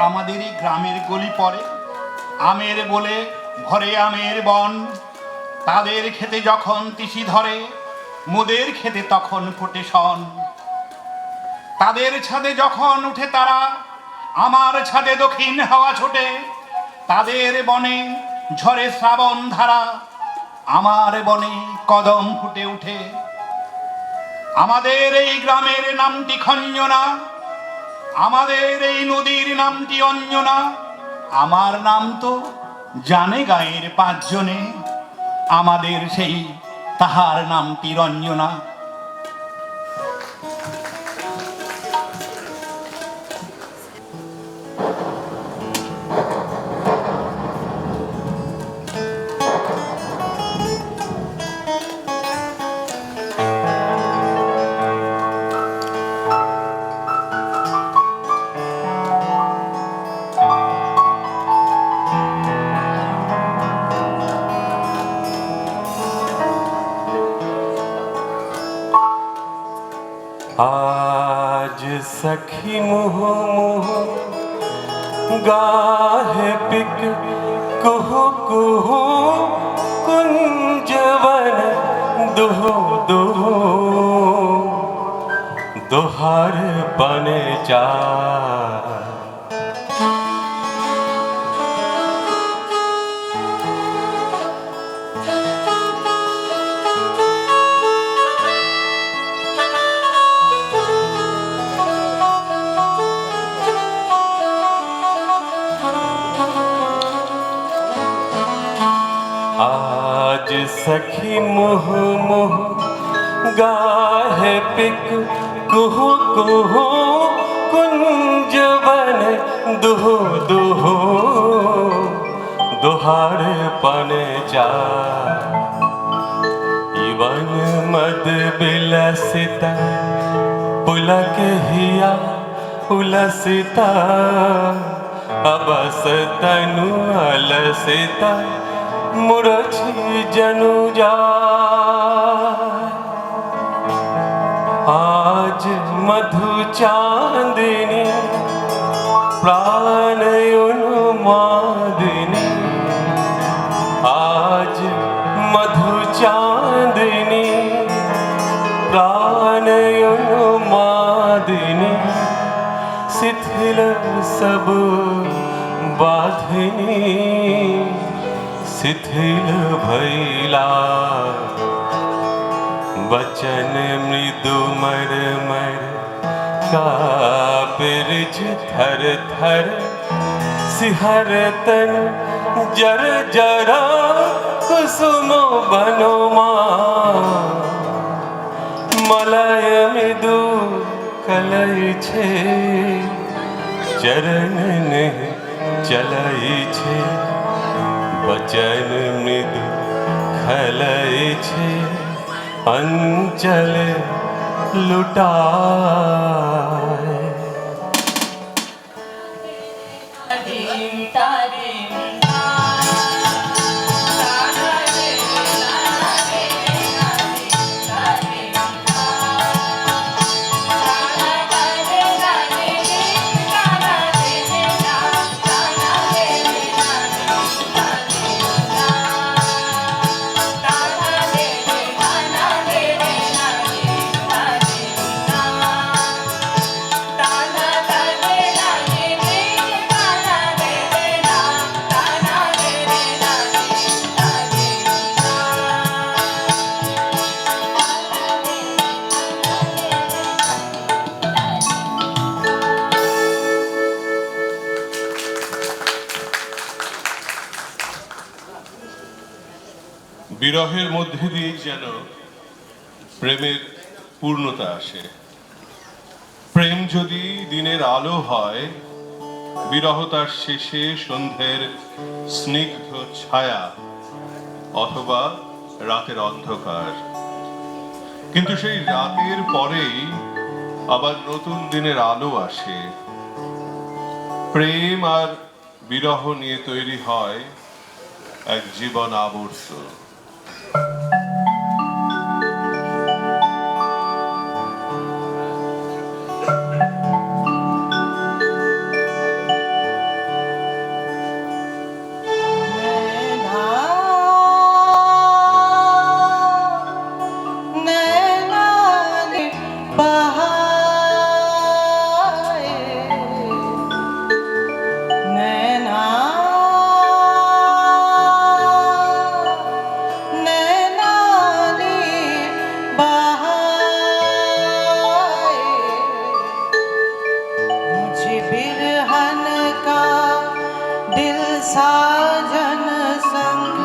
আমাদের এই গ্রামের গলি পরে আমের বলে ভরে আমের বন। তাদের খেতে যখন তিসি ধরে, মোদের খেতে তখন ফোটে শন। তাদের ছাদে যখন উঠে তারা, আমার ছাদে দক্ষিণ হাওয়া ছোটে। তাদের বনে ঝরে শ্রাবণ ধারা, আমার বনে কদম ফুটে উঠে। আমাদের এই গ্রামের নামটি খঞ্জনা, আমাদের এই নদীর নামটি অঞ্জনা। আমার নাম তো জানে গায়ের পাঁচজনে, আমাদের সেই তাহার নামটি রঞ্জনা। आज सखी मुँह मुँह गाहे पिक कुहु कुहु कुंजवन दुहु दुहु दोहर बने जा। आज सखी मुँह मुँह गाहे पिक कुहु कुहु कुंजवन दुहु दुहु दोहार पन जा। इवन मद बिलसिता पुलक हिया उलसिता अबस तनु अलसिता मुरझी जनु जा। आज मधु चांदनी प्राण उन्मादिनी, आज मधु चांदनी प्राण उन्मादिनी शिथिल सब बाधिनी शिथिल भैला बचन मृदु मरमर कापिरज थर थर सिहर तन जर जरा कुसुम बनुमा मलय मृदु कलय छे चरण ने चलय छे वचन मृदु खलय छे अंचल लुटाए। বিরহের মধ্যে দিয়েই যেন প্রেমের পূর্ণতা আসে। প্রেম যদি দিনের আলো হয়, বিরহ তার শেষে সন্ধ্যের স্নিগ্ধ ছায়া অথবা রাতের অন্ধকার। কিন্তু সেই রাতের পরেই আবার নতুন দিনের আলো আসে। প্রেম আর বিরহ নিয়ে তৈরি হয় এক জীবন আবর্ত। साजन संग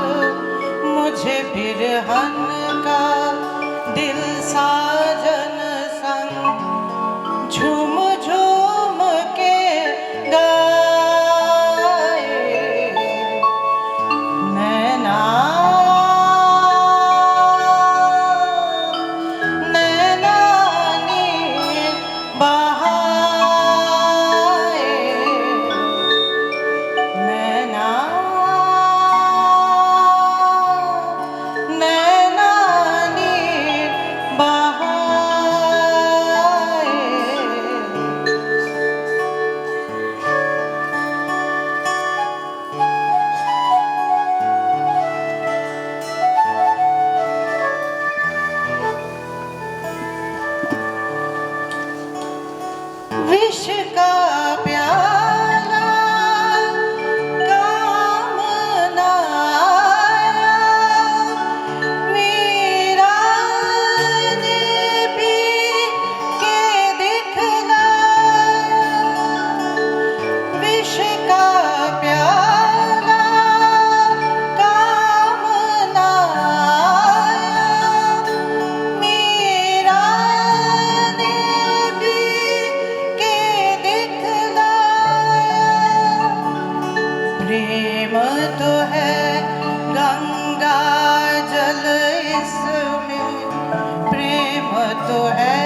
मुझे बिरहन का दिल साजन संग झूम झूम के गाए। नैना नैना नीर बहाए। नैना नैना नीर बहाए। विष का प्याला काम ना आया, मीरा ने पी के दिखलाया। विष का प्याला काम ना आया, मीरा ने पी के दिखलाया। प्रेम तो है गंगा जल इसमें, प्रेम तो है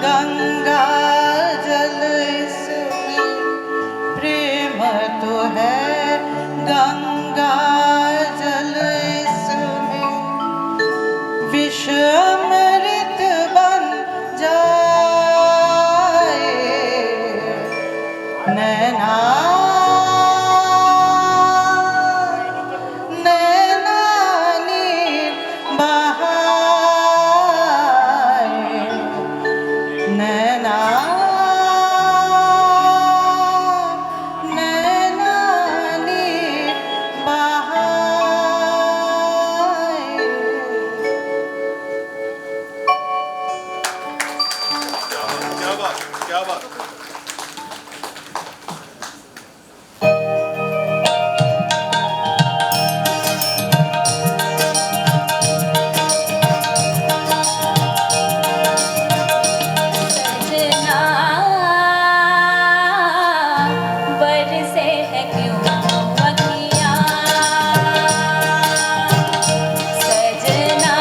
गंगा जल इसमें, प्रेम तो है गंगा जल इसमें। विष अमृत बन जाए। नैना नैना नीर बहाए। नैना नैना नीर बहाए। क्या बात, क्या बात। सजना बरसे है क्यों अखियाँ। सजना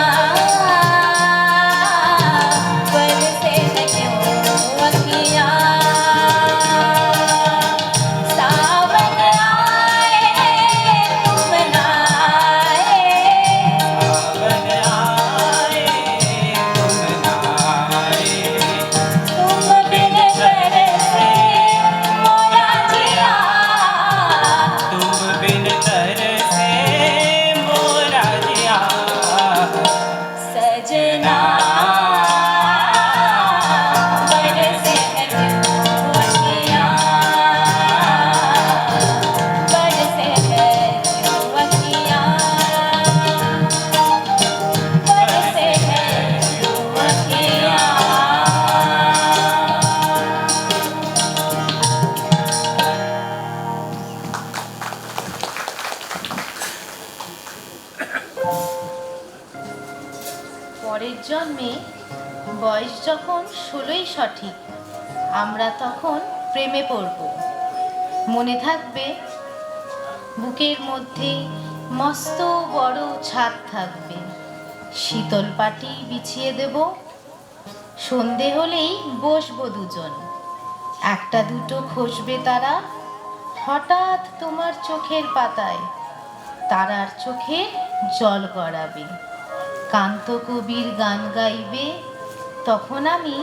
बरसे জন্মে বয়স যখন 16ই সঠিক, আমরা তখন প্রেমে পড়ব। মনে থাকবে বুকের মধ্যে মস্ত বড় ছাদ থাকবে, শীতল পাটি বিছিয়ে দেব, সন্ধে হলেই বসবো দুজন, একটা দুটো খসবে তারা, হঠাৎ তোমার চোখের পাতায় তারার চোখে জল গড়াবে, কান্ত কবির গান গাইবে, তখন আমি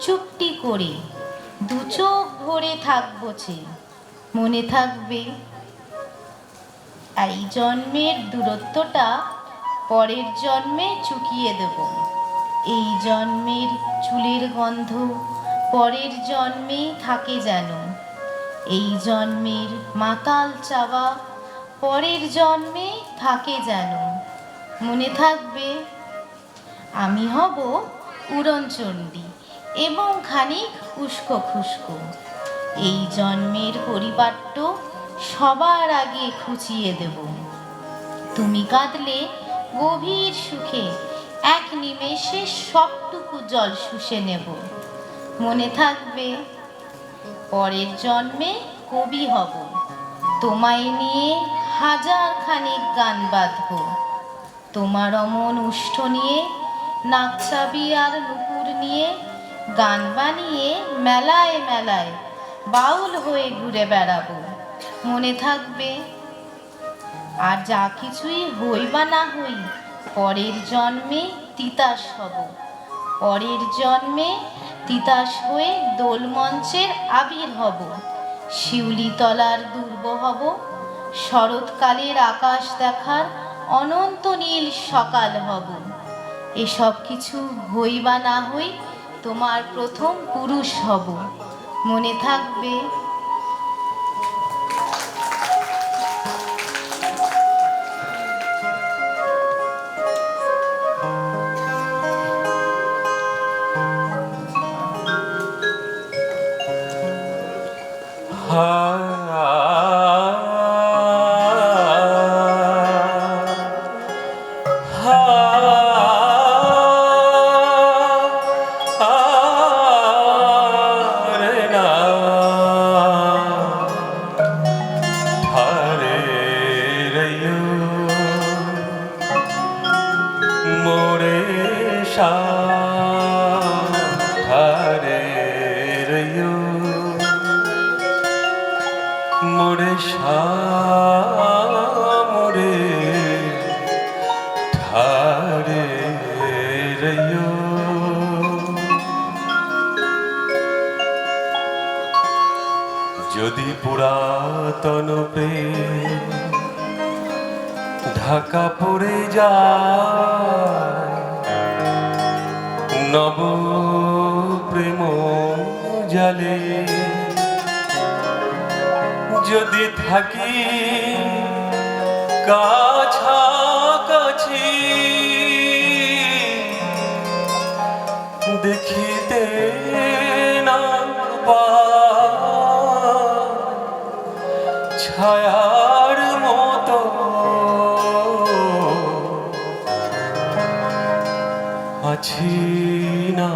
চুপটি করে দু চোখ ভরে থাকবো চেয়ে। মনে থাকবে এই জন্মের দূরত্বটা পরের জন্মে চুকিয়ে দেব, এই জন্মের চুলের গন্ধ পরের জন্মেই থাকে যেন, এই জন্মের মাতাল চাওয়া পরের জন্মে থাকে যেন। মনে থাকবে আমি হব উড়নচণ্ডী এবং খানিক উস্কো খুস্কো, এই জন্মের পরিপাট্য সবার আগে খুঁচিয়ে দেব, তুমি কাঁদলে গভীর সুখে এক নিমেষে সবটুকু জল শুষে নেব। মনে থাকবে পরের জন্মে কবি হব, তোমায় নিয়ে হাজার খানিক গান বাঁধব, তোমার অমন উষ্ঠ নিয়ে নাকছাবি আর নুপুর নিয়ে গান বানিয়ে মেলায় মেলায় বাউল হয়ে ঘুরে বেড়াবো। মনে থাকবে আর যা কিছুই হই বা না হই পরের জন্মে তিতাস হব, পরের জন্মে তিতাস হয়ে দোলমঞ্চের আবির হব, শিউলি তলার দুর্ব হব, শরৎকালের আকাশ দেখার অনন্ত নীল সকাল হব। এসব কিছু হই বা না হই তোমার প্রথম পুরুষ হব। মনে থাকবে যদি পুরাতন প্রেম ঢাকা পড়ে যায়, নব প্রেম জালে যদি থাকি কাছাকাছি, দেখিতে না ছায়ার মতো আছি না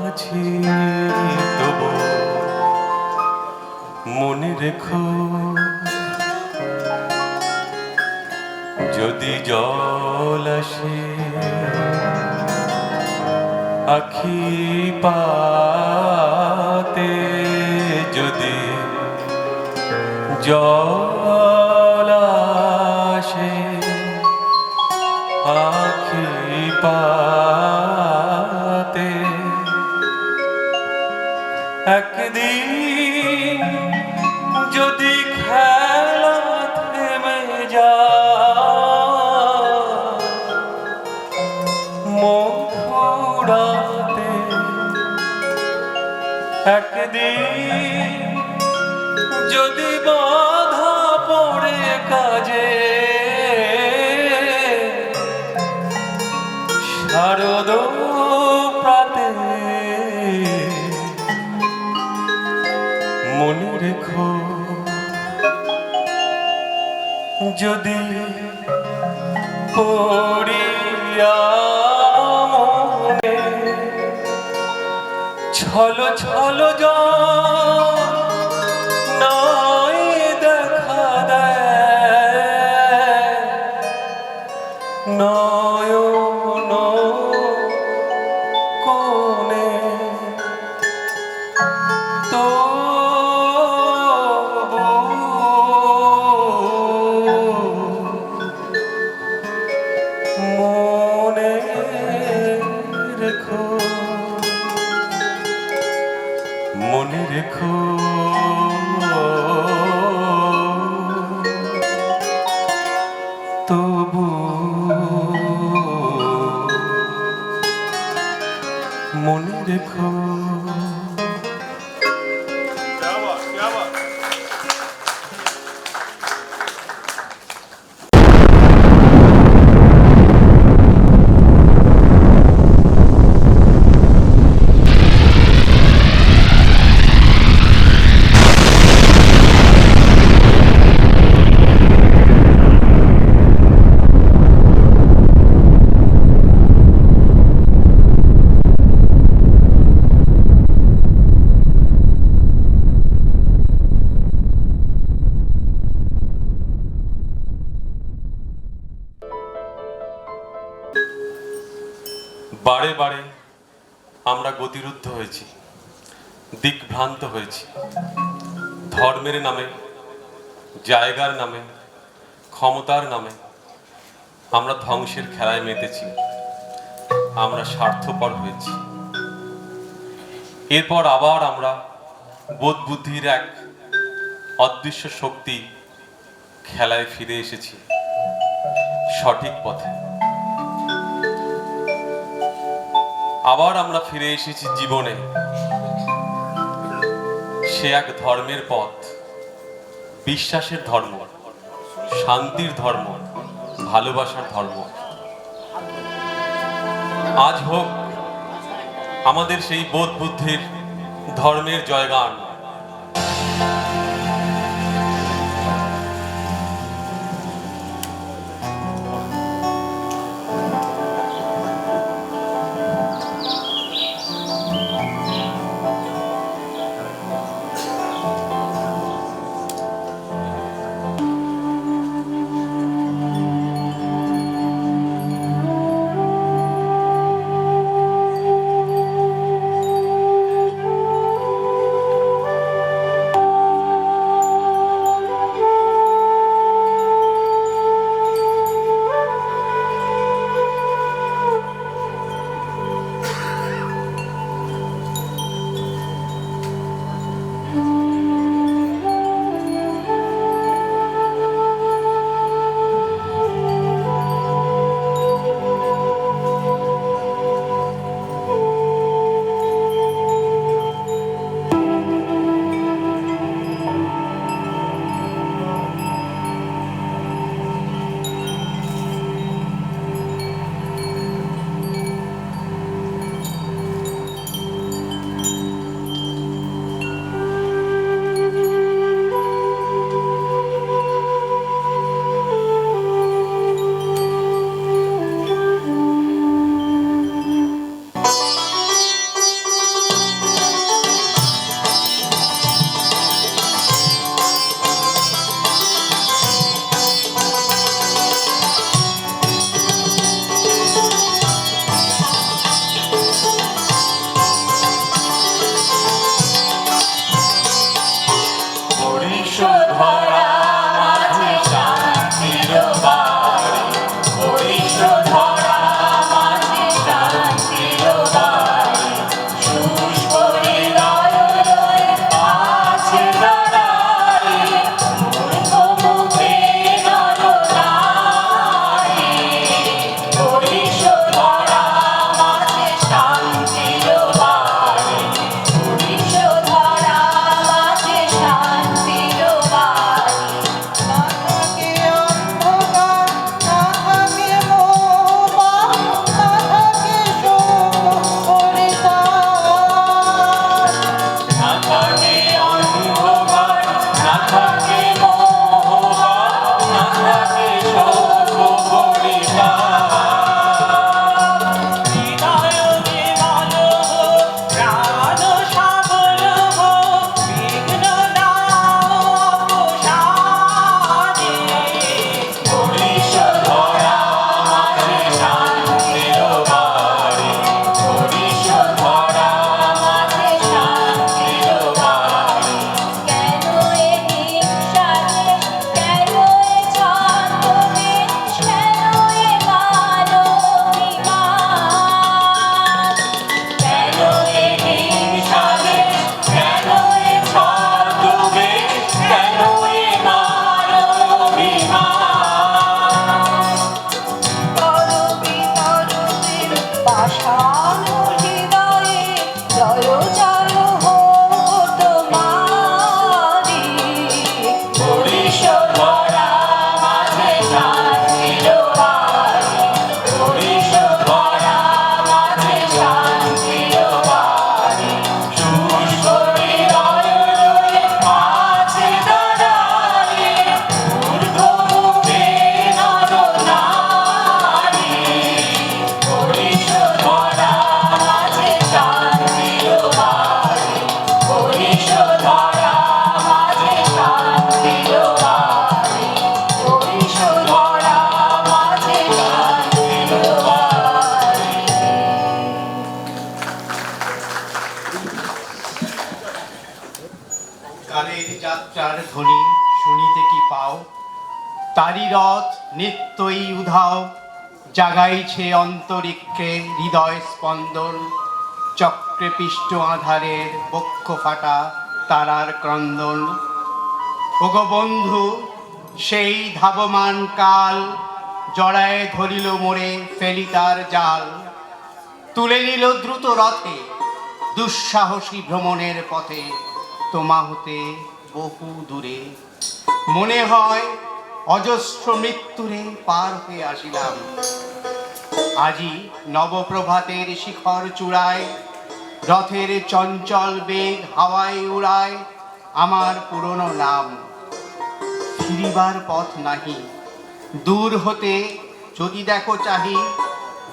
আছি, তবু মনে রেখো যদি জল আসে আখি পাতে, যদি জল আসে আখি পাতে, একদিন যদি খেলা থেমে যায় মথুরাতে, একদিন যদি বাধা পড়ে কাজে শারদ প্রাতে, মনে রেখো যদি পড়িয়া ছলো ছলো জল নাই দেখা দেয় নয়ন কোণে মনে রেখো মনে রেখো তবু মনে রেখো বারে বারে আমরা গতিরুদ্ধ হয়েছি, দিকভ্রান্ত হয়েছি। ধর্মের নামে, জায়গার নামে, ক্ষমতার নামে আমরা ধ্বংসের খেলায় মেতেছি। আমরা স্বার্থপর হয়েছি। এরপর আবার আমরা বোধ বুদ্ধির এক অদৃশ্য শক্তি খেলায় ফিরে এসেছি সঠিক পথে। আবার আমরা ফিরে এসেছি জীবনে, সে এক ধর্মের পথ, বিশ্বাসের ধর্ম, শান্তির ধর্ম, ভালোবাসার ধর্ম। আজ হোক আমাদের সেই বোধ বুদ্ধির ধর্মের জয়গান। প্রাণ হৃদয়ে জয় জয় হো তোমারি। হরিশধরা মাঝে শান্তির বাণী, হরিশধরা মাঝে শান্তির বাণী। শুষ্ক হৃদয় রয়ে মাঝে দাঁড়ায়ে, ঊর্ধ্বমুখে নরনারী। হরিশধরা মাঝে শান্তির বাণী, হরিশধরা মাঝে শান্তির বাণী, হরিশধরা মাঝে শান্তির বাণী। কালের যাত্রার ধ্বনি শুনিতে কি পাও? তারি রথ নিত্যই উধাও, জাগাইছে অন্তরিক্ষে হৃদয় স্পন্দন। চক্রে পিষ্ট আধারের বক্ষ ফাটা তারার ক্রন্দন। ওগো বন্ধু, সেই ধাবমান কাল জড়ায় ধরিল মোরে ফেলি তার জাল। তুলে নিল দ্রুত রথে দুঃসাহসী ভ্রমণের পথে, তোমা হতে বহু দূরে। মনে হয় অজস্র মৃত্যুরে পার হয়ে আসিলাম। আজি নবপ্রভাতের শিখর চূড়ায়, রথের চঞ্চল বেগ হাওয়ায় উড়ায় আমার পুরনো নাম। ফিরিবার পথ নাহি, দূর হতে যদি দেখো চাহি,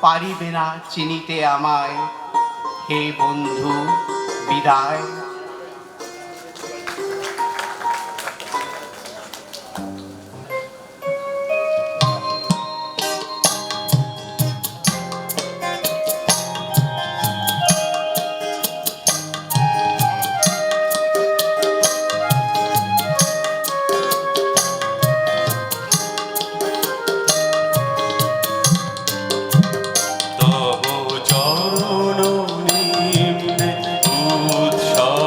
পারিবে না চিনিতে আমায়। হে বন্ধু, বিদায়। তব চরণ নিম্নে উৎসব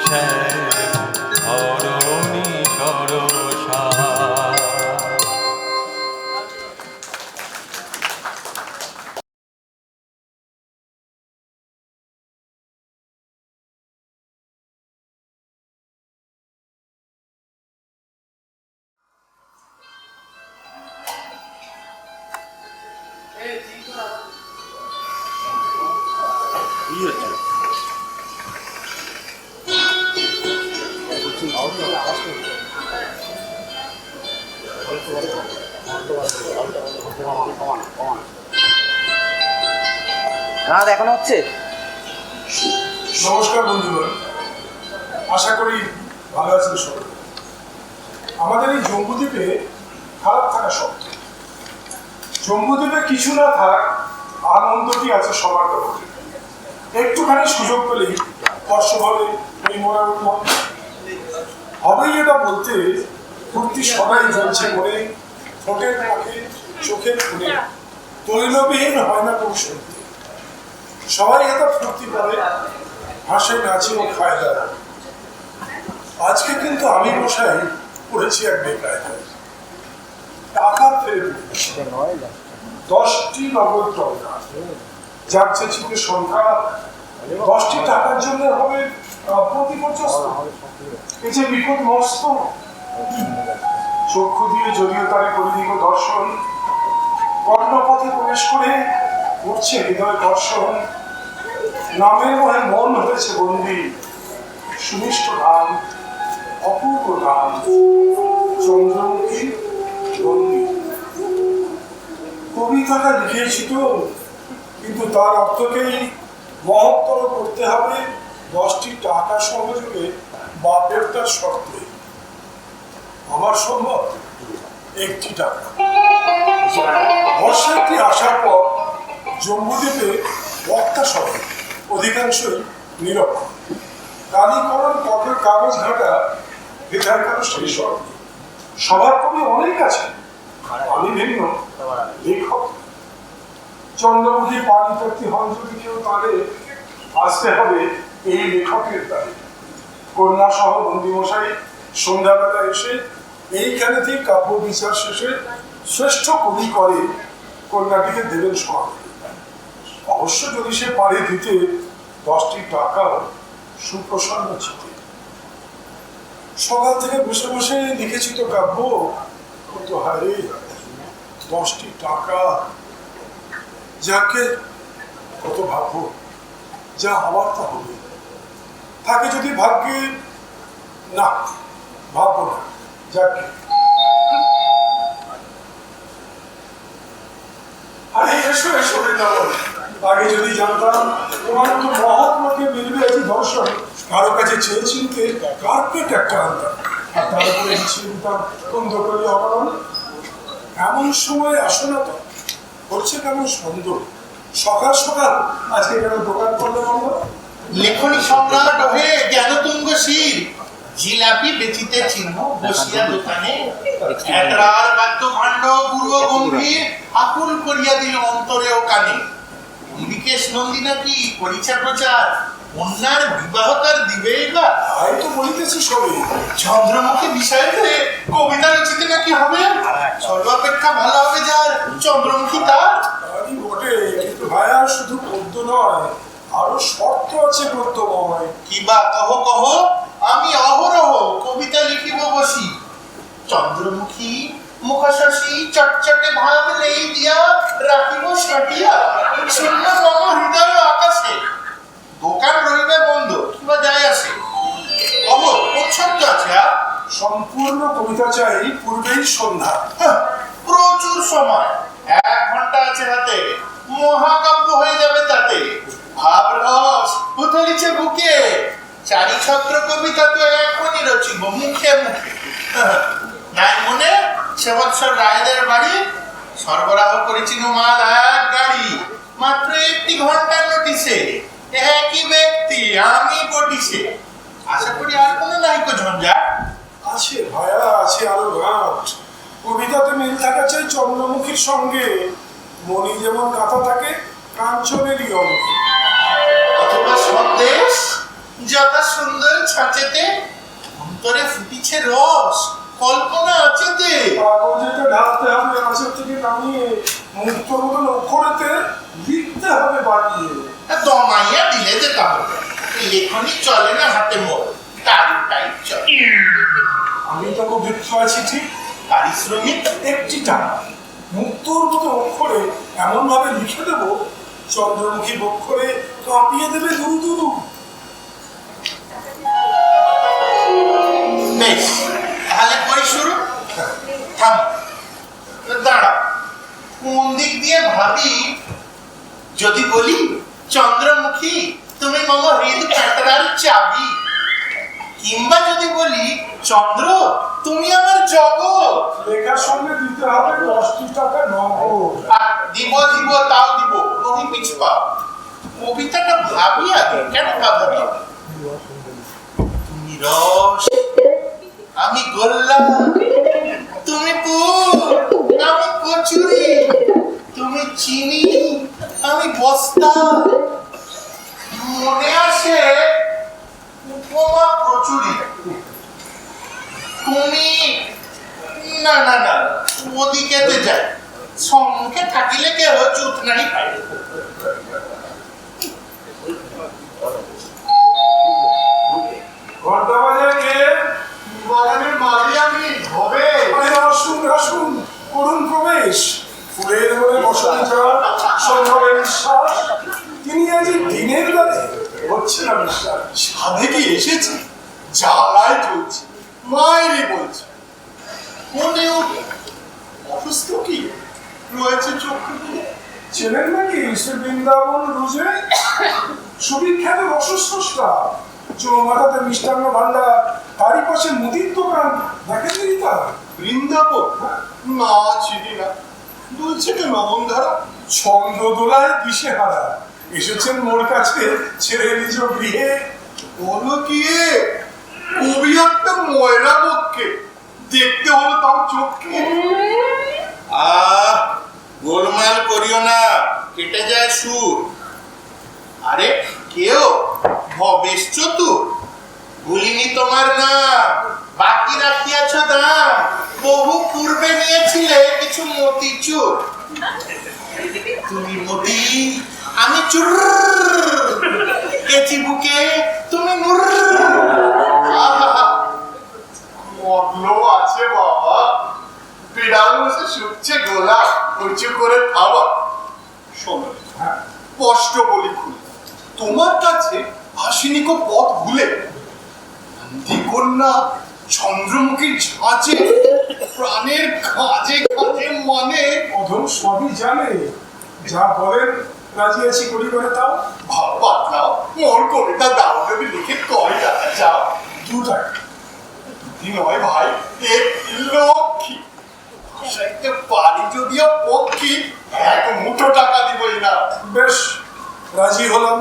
শ্যাম ধরণী সরসা। এখনো হচ্ছে। নমস্কার বন্ধুগণ, আশা করি ভালো আছেন সবাই। আমাদের এই জম্বুদ্বীপে খারাপ থাকা শক্ত। জম্বুদ্বীপে কিছু না থাক, আনন্দটি আছে সবার কাছে। একটুখানি সুযোগ পেলেই হর্ষভাবে এই মনে হবেই এটা বলতে ফুর্তি সবাই জ্বলছে মনে, ঠোঁটের মুখে চোখের খুলে তৈলবিহীন হয় না কোনো সত্যি। সবাই এত ফুর্তি করে, হাসে, নাচে ও খায় দায়। আজকে কিন্তু আমি মশাই পড়েছি এক বেকায়দায়। টাকা ফেরত 10টি নগদ টাকা, যার চেয়ে সংখ্যা 10টি টাকার জন্য হবে প্রতিপর্যস্ত। এই যে বিপদ মস্ত। চক্ষু দিয়ে যদিও তারে পরিদিক দর্শন, কর্ণপথে প্রবেশ করে উঠছে হৃদয় দর্শন। নামের মনে মন হয়েছে বন্দী, সুমিষ্ট নাম, অপূর্ব নাম, চন্দ্রমুখী বন্দী। কবিতাটা লিখেছি তো, কিন্তু তার অর্থকেই মহত্তর করতে হবে 10টি টাকা সহযোগে বাপের তার শর্তে। আমার সম্ভব 1টি টাকা। বর্ষাটি আসার পর জম্বুদ্বীপে বক্তা সহ অধিকাংশই নিরক্ষর। কালীকরণ পথের কাগজ ঘাটা বেতার কারো শেষ হয়। সবার কবি অনেক আছে, আমি ভিন্ন লেখক। চন্দ্রমুখী পানি প্রতি হন যদি কেউ তারে, আসতে হবে এই লেখকের তারে। কন্যা সহ বন্দিমশাই সন্ধ্যাবেলা এসে এইখানেতেই কাব্য বিচার শেষে শ্রেষ্ঠ কবি করে কন্যাটিকে দেবেন সমাধি। অবশ্য যদি সে পারে দিতে 10টি টাকা সুপ্রসন্ন চিতে। সকাল থেকে বসে বসে লিখেছি তো কাব্য, কত হারে 10টি টাকা। যাকে কত ভাববো, যা হওয়ার তা হবে। থাকে যদি ভাগ্যে, না ভাববো না, যাকে। আরে এসো এসো বৃন্দাবন, আগে যদি জানতাম তোমার তো মহাত্মাকে মিলবে আজ দর্শন। কারো কাছে চেয়ে চিনতে কার্পেট একটা আনতাম, আর তারপরে ছিঁড়ে দিতাম বন্ধ করে অবরণ। এমন সময় আসো না তো, হচ্ছে কেমন সন্দেহ। সকাল সকাল আজকে কেন দোকান করলে বন্ধ? লেখনী সম্রাট হয়ে জ্ঞানতুঙ্গ শির, জিলাপি বেচিতে চিহ্ন বসিয়া দোকানে। একরার বাদ্য ভাণ্ড পূর্ব গম্ভীর, আকুল করিয়া দিল অন্তরে ও কানে। অম্বিকেশ নন্দী নাকি করিছে প্রচার, কন্যার বিবাহ তার দিবে এবার। তাই তো বলিতেছি সবে। চন্দ্রমুখী বিষয়তে কবিতা রচিতে নাকি হবে, সর্বাপেক্ষা ভালো হবে যার চন্দ্রমুখী তার। তারই বটে, কিন্তু ভাইয়া শুধু পদ্য নয়, আরো শর্ত আছে গদ্যময়। কিবা কহ কহ, আমি অহরহ কবিতা লিখিব বসি। চন্দ্রমুখী মুখশশী চটচটে ভাব নেই দিয়া, রাখিব সাটিয়া শূন্য মম হৃদয় আকাশে। দোকান রইবে বন্ধ, কিবা যায় আসে। কহ কোন শব্দ আছে? সম্পূর্ণ কবিতা চাই পূর্বেই সন্ধ্যা। প্রচুর সময়, 1 ঘন্টা আছে হাতে, মহাকাব্য হয়ে যাবে তাতে। ভাব রস উথলিছে বুকে, 4 ছত্র কবিতা তো এখনই রচিব মুখে মুখে। নাই মনে সে বৎসর রায়দের বাড়ি, সরবরাহ করেছিল মাল 1 গাড়ি। মাত্র 1টি ঘন্টার নোটিশে, একই ব্যক্তি আমি পটিছে। আশা করি আর কোনো নাইকো ঝঞ্ঝাট আছে ভাইয়া, আছে আরো গাঁট। কবিতাতে মিল থাকা চাই চন্দ্রমুখীর সঙ্গে। মণি যেমন গাঁথা থাকে কাঞ্চনেরই অঙ্গে। অথবা সন্দেশ যথা সুন্দর ছাঁচেতে অন্তরে ফুটিছে রস, কল্পনা আছেতে। কাগজেতে ঢালতে হবে আঁচের থেকে নামিয়ে, মুক্তোর মতন অক্ষরেতে লিখতে হবে বাড়িয়ে। দমাইয়া দিলে যে তাহলে লেখনি চলে না হাতে মোড়, তাই চলে। আমি তো বৃক্ষ আছি ঠিক, পারিশ্রমিক একটি টাকা মুক্তোর মতো অক্ষরে এমন ভাবে লিখে দেব, চন্দ্রমুখী বক্ষরে কাঁপিয়ে দেবে দুরু দুরু। বেশ, তাহলে করি শুরু। থাম, দাঁড়া, কোন দিক দিয়ে ভাবি? যদি বলি চন্দ্রমুখী তুমি মম হৃদ কাটার চাবি, কিংবা যদি বলি চন্দ্র তুমি আমার জগৎ, লেখার সঙ্গে দিতে হবে 10টি টাকা নগদ। দিব দিব তাও দিব, তুমি পিছপা। কবিতাটা ভাবি আগে, কেন ভাবি? তুমি রস, আমি গোল্লা, তুমি পুর, আমি কচুরি, তুমি চিনি, আমি বস্তা। মনে আসে উপমা প্রচুরি। তুমি না না না, ওদিকেতে যাই, সম্মুখে থাকিলে কেউ চুপ নাই পাই। ঘন্টা বাজে কে? বাগানের মালি আমি হবে। আসুন আসুন, করুন প্রবেশ। ফুলের মনে বসন্ত সম্ভবের নিঃশ্বাস, তিনি আজ দিনের বেলায় হচ্ছে না বিশ্বাস। সাধে কি এসেছে, জ্বালায় চলছে, মায়েরই বলছে। মনেও অসুস্থ কি রয়েছে চক্ষু দিয়ে। চেনেন নাকি সে বৃন্দাবন রুজে সুবিখ্যাত রসস্রষ্টা, চৌমাথাতে মিষ্টান্ন ভান্ডার, তারই পাশে মুদির দোকান, দেখেন তা? বৃন্দাবন না, চিনি না। দুলছে কেন মনধারা? ছন্দ দোলায় দিশে হারা, এসেছেন মোর কাছে ছেড়ে নিজ গৃহে। বলো কি এ? কবি একটা ময়রা পক্ষে দেখতে হলো তাও চোখকে। গোলমাল করিও না, কেটে যায় সুর। আরে কেউ ভবেশ চতুর, ভুলিনি তোমার নাম, বাকি রাখিয়াছ দাম। বহু পূর্বে নিয়েছিলে কিছু মতিচুর। তুমি মতি, আমি চুর, কেচি বুকে তুমি নূর। মতলো আছে বাবা, বিড়াল বসে শুকছে গোলা, উঁচু করে খাওয়া। শোনো, স্পষ্ট বলি খুলে, তোমার কাছে হাসিনি কো পথ ভুলে। কন্যা চন্দ্রমুখীর ঝাঁচে, প্রাণের খাজে খাজে মানে। অধম সবই জানে, যা বলেন রাজি আছি করি করে তাও। ভাবা দাও, মোর কবিতা দাও যদি লিখে কবিতা যাও। 2 টাকা। নয় ভাই, এক লক্ষ্মী সাইতে পারি যদিও পক্ষী, এক মুঠো টাকা দিবই না। বেশ, রাজি হলাম।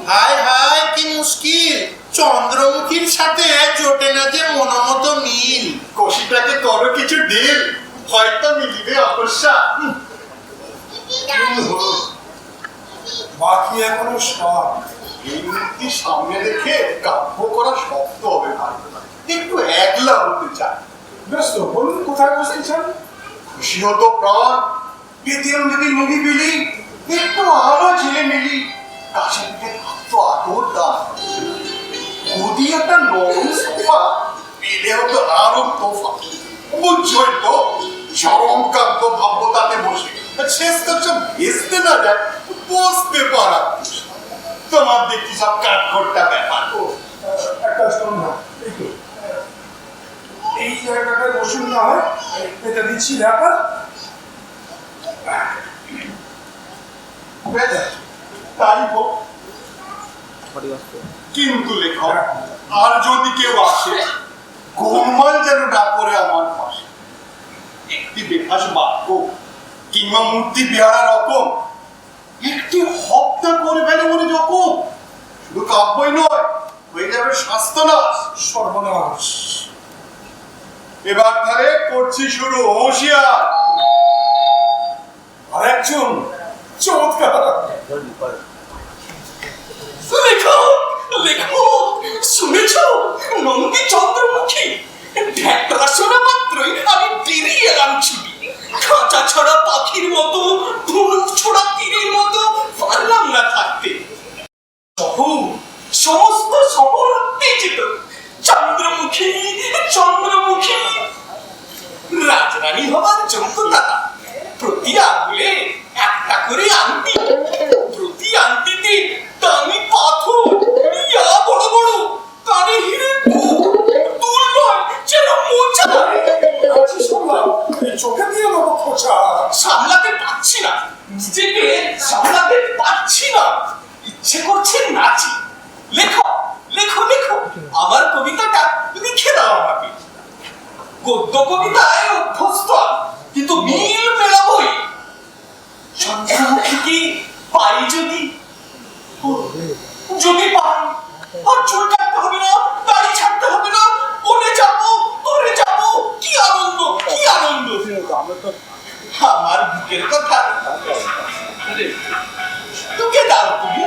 হায় হায় কি মুশকিল, চন্দ্রমুখীর সাথে জোটে না যে মনোমতো মিল। কষিটাকে করো কিছু ডিল, হয়তো মিলিবে অবশ্যা। বাকি এখনো সব। এই মূর্তি সামনে রেখে কাব্য করা শক্ত হবে ভাই, একটু একলা হতে চাই। বেশ তো, বলুন কোথায় বসতে চান? খুশি হতো প্রাণ, পেতেম যদি নদী বিলি, একটু আলো ঝিলিমিলি, কাছে থেকে থাকতো আদর দান। গদি একটা নরম সোফা পেলে হতো আরো তোফা। বুঝছই তো, চরমকান্ত ভাব্য তাতে বসে, শেষ তো ভেস্তে না যায়, বসতে পারা। তোমার দেখছি সব কাঠখোট্টা ব্যাপার। একটা কাজ করুন না, এই জায়গাটায় বসুন না হয়, এটা দিচ্ছি ব্যাপার। তাই হোক, কিন্তু লেখক আর যদি কেউ আসে, গোলমাল যেন না করে আমার পাশে। একটি বেফাস বাক্য কিংবা মূর্তি বেহারা রকম একটি হত্যা করে ফেলে মনে যখন, শুধু কাব্যই নয়, হয়ে যাবে স্বাস্থ্যনাশ। সর্বনাশ। এবার তাহলে করছি শুরু, হুঁশিয়ার। আর একজন চমৎকার। লেখো লেখো, শুনেছ নন্দী চন্দ্রমুখী ঢেকটা শোনা মাত্রই আমি বেরিয়ে এলাম ছুটি। খাঁচা ছড়া পাখির মতো, ধনুক ছোড়া তীরের মতো পারলাম না থাকতে। সমস্ত শহর উত্তেজিত, চন্দ্রমুখী চন্দ্রমুখী। রাজরানী হবার যোগ্যতা, প্রতি আঙুলে একটা করে আংটি, প্রতি আংটিতে দামি পাথর, ইয়া বড় বড়, কানে হিরে দুল নয় যেন মোচা। আছি শুনলাম, এই চোখে দিয়ে দেবো খোঁচা। সামলাতে পারছি না, নিজেকে সামলাতে পারছি না, ইচ্ছে করছে নাচি। লেখো লেখো লেখো, আমার কবিতাটা লিখে দাও আমাকে। গদ্য কবিতায় অভ্যস্ত কিন্তু মিল মেলাবই। চন্দ্রমুখী কি পাই যদি, যদি পাই আর চুল কাটতে হবে না, দাড়ি ছাড়তে হবে না, বনে যাবো তোরে যাবো, কি আনন্দ কি আনন্দ। আমার বুকের কথা তোকে দাও তুমি।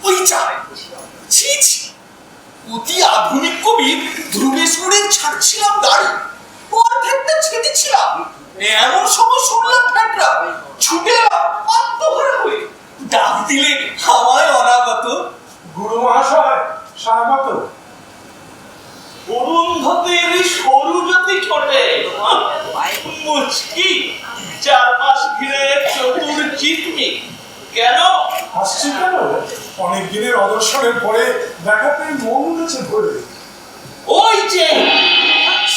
ওই চায় ছি ছি, অতি আধুনিক কবি ধ্রুবেশ্বরের ছাড়ছিলাম দাড়ি, অর্ধেকটা ছেড়েছিলাম। এমন সময় শুনলাম ফ্যাটরা ছুটে আত্মহারা হয়ে ডাক দিলে আমায় অনাগত। গুরু মহাশয় স্বাগত। অরুন্ধতির সরু জ্যোতি ছোটে, মুচকি চারপাশ ঘিরে চতুর চিতমি। কেন হাসছি কেন? অনেক দিনের অদর্শনের পরে দেখা পেয়ে মন উঠেছে ভরে। ওই যে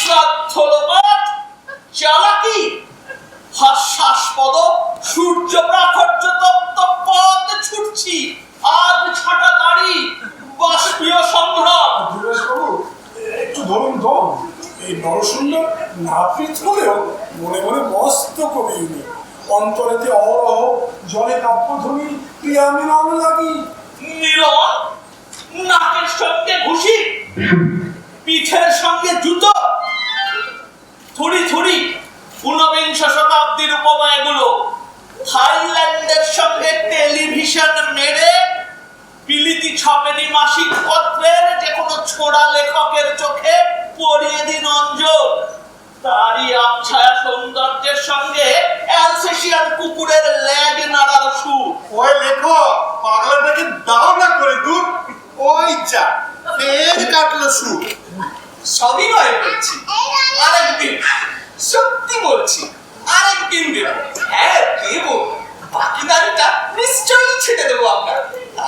শ্রাদ্ধলোপাত, চালাকি, হাস্যাস্পদ সূর্য প্রাখর্য তপ্ত পথ ছুটছি, আজ ছাটা দাড়ি, বাষ্পীয় সংগ্রাম। ধীরেশবাবু একটু ধরুন দম। এই নরসুন্দর নাপিত হলেও মনে মনে মস্ত কবি উনি। অন্তরেতে অহরহ জলে কাব্যধ্বনি, প্রিয়া মিলন লাগি। মিলন, নাকের সঙ্গে ঘুষি, পিঠের সঙ্গে জুতো, থুড়ি থুড়ি ঊনবিংশ শতাব্দীর উপমা এগুলো। থাইল্যান্ডের সঙ্গে টেলিভিশন মেরে বিলিতি ছাপেনি মাসিক পত্রের যে কোনো ছোড়া লেখকের চোখে পড়িয়ে দিন অঞ্জল। তারই আবছায়া সৌন্দর্যের সঙ্গে অ্যালসেশিয়ান কুকুরের লেগ নাড়ার সুর। ওই লেখো, পাগলাটাকে দাও না করে দূর। ওই যা ফের কাটলো সুর। সবই নয় বলছি, আরেকদিন সত্যি বলছি, আরেকদিন দেব। হ্যাঁ দেব, বাকি দাড়িটা নিশ্চয়ই ছেড়ে দেবো আপনার।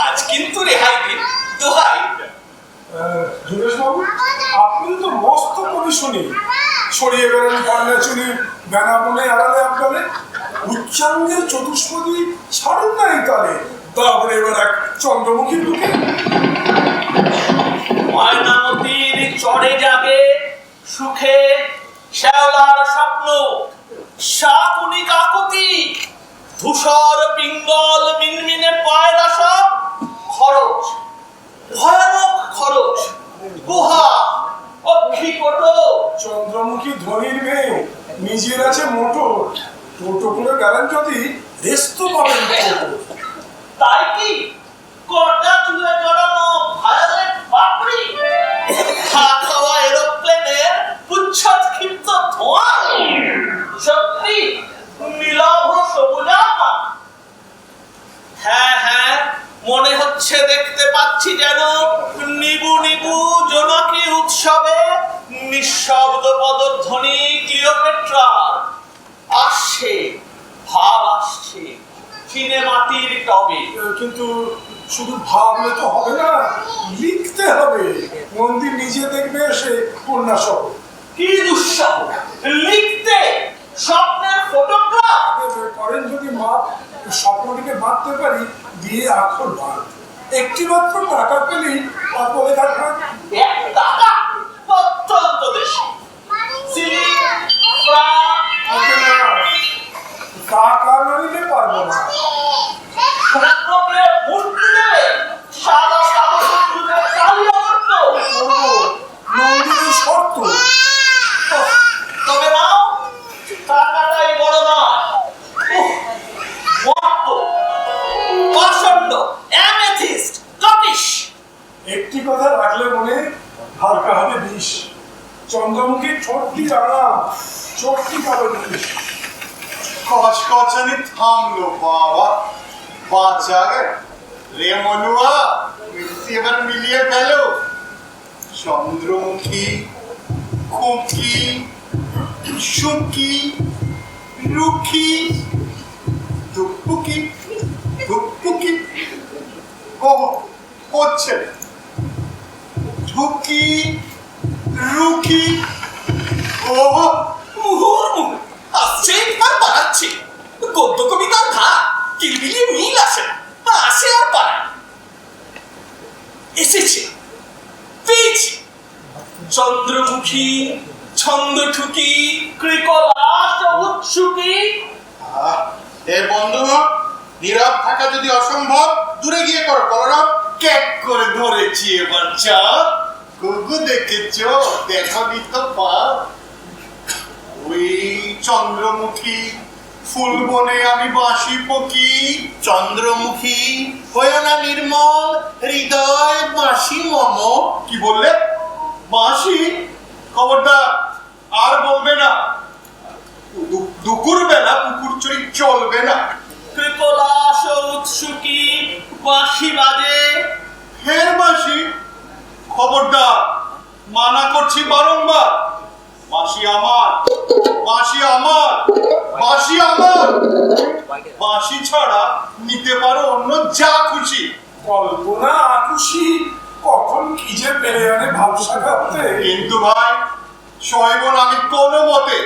আজ কিন্তু রেহাই দিন, দোহাই। ধীরেশবাবু আপনি তো মস্ত কবি শুনি। ছড়িয়ে বেড়ান কন্যা চুনি, বেনা বনে আড়ালে আপনারে। উচ্চাঙ্গের চতুষ্পদী ছাড়ুন না এই তালে, তারপরে এবার এক চন্দ্রমুখীর বুকে। ময়নামতির চড়ে যাবে সুখে শ্যাওলার স্বপ্ন, শাকুনি কাকুতি, ধূসর পিঙ্গল মিনমিনে পায়রা সব খরচ, ভয়ানক খরচ, গুহা, অক্ষিকট। চন্দ্রমুখী ধনির মেয়ে, নিজের আছে মোটর, টোটো করে গেলেন যদি রেস্ত পাবেন। তাই কি কটা চুলে জড়ানো ভায়োলেট পাপড়ি, খাওয়া এরোপ্লেনের পুচ্ছদ ক্ষিপ্ত ধোঁয়া, সত্যি নীলাভ সবুজামা। হ্যাঁ হ্যাঁ, মনে হচ্ছে দেখতে পাচ্ছি যেন নিবু নিবু জোনাকি উৎসবে নিঃশব্দ পদধ্বনি ক্লিওপেট্রার। আসছে, ভাব আসছে সিনেমাটির টবে। কিন্তু শুধু ভাবলে তো হবে না, লিখতে হবে। মন্দির নিজে দেখবে এসে কন্যা সহ। কি দুঃসাহ লিখতে, স্বপ্নের ফটোগ্রাফ করেন যদি মাপ, স্বপ্নটিকে বাঁধতে পারি দিয়ে আক্ষর বাঁধ। একটি মাত্র টাকা পেলেই বলে থাকবে। এক টাকা অত্যন্ত বেশি। টাকা নিতে পারবো না। সাদা কাগজ চন্দ্রমুখী ছোট্টি রাঙা চোখটি কালো জিনিস। কচকচানি থামলো বাবা, বাঁচা গেল রে মনুয়া, মিষ্টি এবার মিলিয়ে গেল। চন্দ্রমুখী, খুকি, সুকি, রুখি, ধুকপুকি, ধুকপুকি, ও হচ্ছে ঢুকি, রুখি, ও মুহুর্মুহু আসছে আর পালাচ্ছে। গদ্য কবিতার ধা কিলবিলি মিল আসে না, আসে আর পালায়। এসেছে, পেয়েছি। চন্দ্রমুখী, ছন্দ ঠুকি, কৃকলাস উৎসুকি। এ বন্ধু, নীরব থাকা যদি অসম্ভব, দূরে গিয়ে করো কলরব। ক্যাক করে ধরেছি এবার চা। গুগু দেখেছ, দেখাবি তো পা। ওই চন্দ্রমুখী ফুল বনে আমি বাঁশি পকি। চন্দ্রমুখী হয়ে না নির্মল, হৃদয় বাঁশি মম। কি বললে? বাঁশি? খবরদার আর বলবে না। দুপুর বেলা পুকুর চড়ি চলবে না। কৃকলাস উৎসুকি, বাঁশি বাজে। ফের বাঁশি? খবরদার, মানা করছি বারংবার। বাঁশি আমার, বাঁশি আমার, বাঁশি আমার। বাঁশি ছাড়া নিতে পারো অন্য যা খুশি। কল্পনা আকুশি কখন কি যে পেরে আনে ভাবসা কাঁপতে। কিন্তু ভাই সইব না আমি কোনো মতে।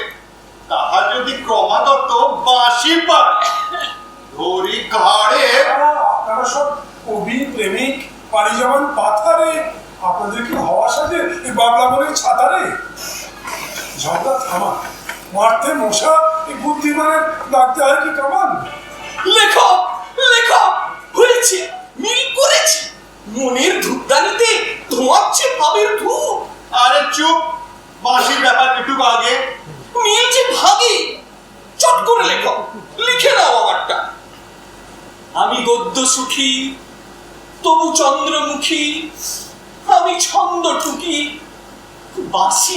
তাহা যদি ক্রমাগত বাঁশি পায়, ধরি ঘাড়ে। আপনারা সব কবি প্রেমিক পাড়ি যেমন পাথারে, আপনাদের কি হওয়া সাজে এই বাবলা বনের ছাতারে। ঝগড়া থামা, মারতে মশা, এই বুদ্ধিমানের ডাকতে হয় কি কামান। লেখক, লেখক হয়েছে, মিল করেছি। মনের ধূপদানিতে ধোঁয়াচ্ছে ভাবের ধূপ। আরে চুপ, বাঁশির ব্যাপার একটু আগে। মিলছে ভাগে। চট করে লেখক, লিখে নাও আমারটা। আমি গদ্য সুখী, তবু চন্দ্রমুখী। আমি ছন্দ টুকি, বাঁশি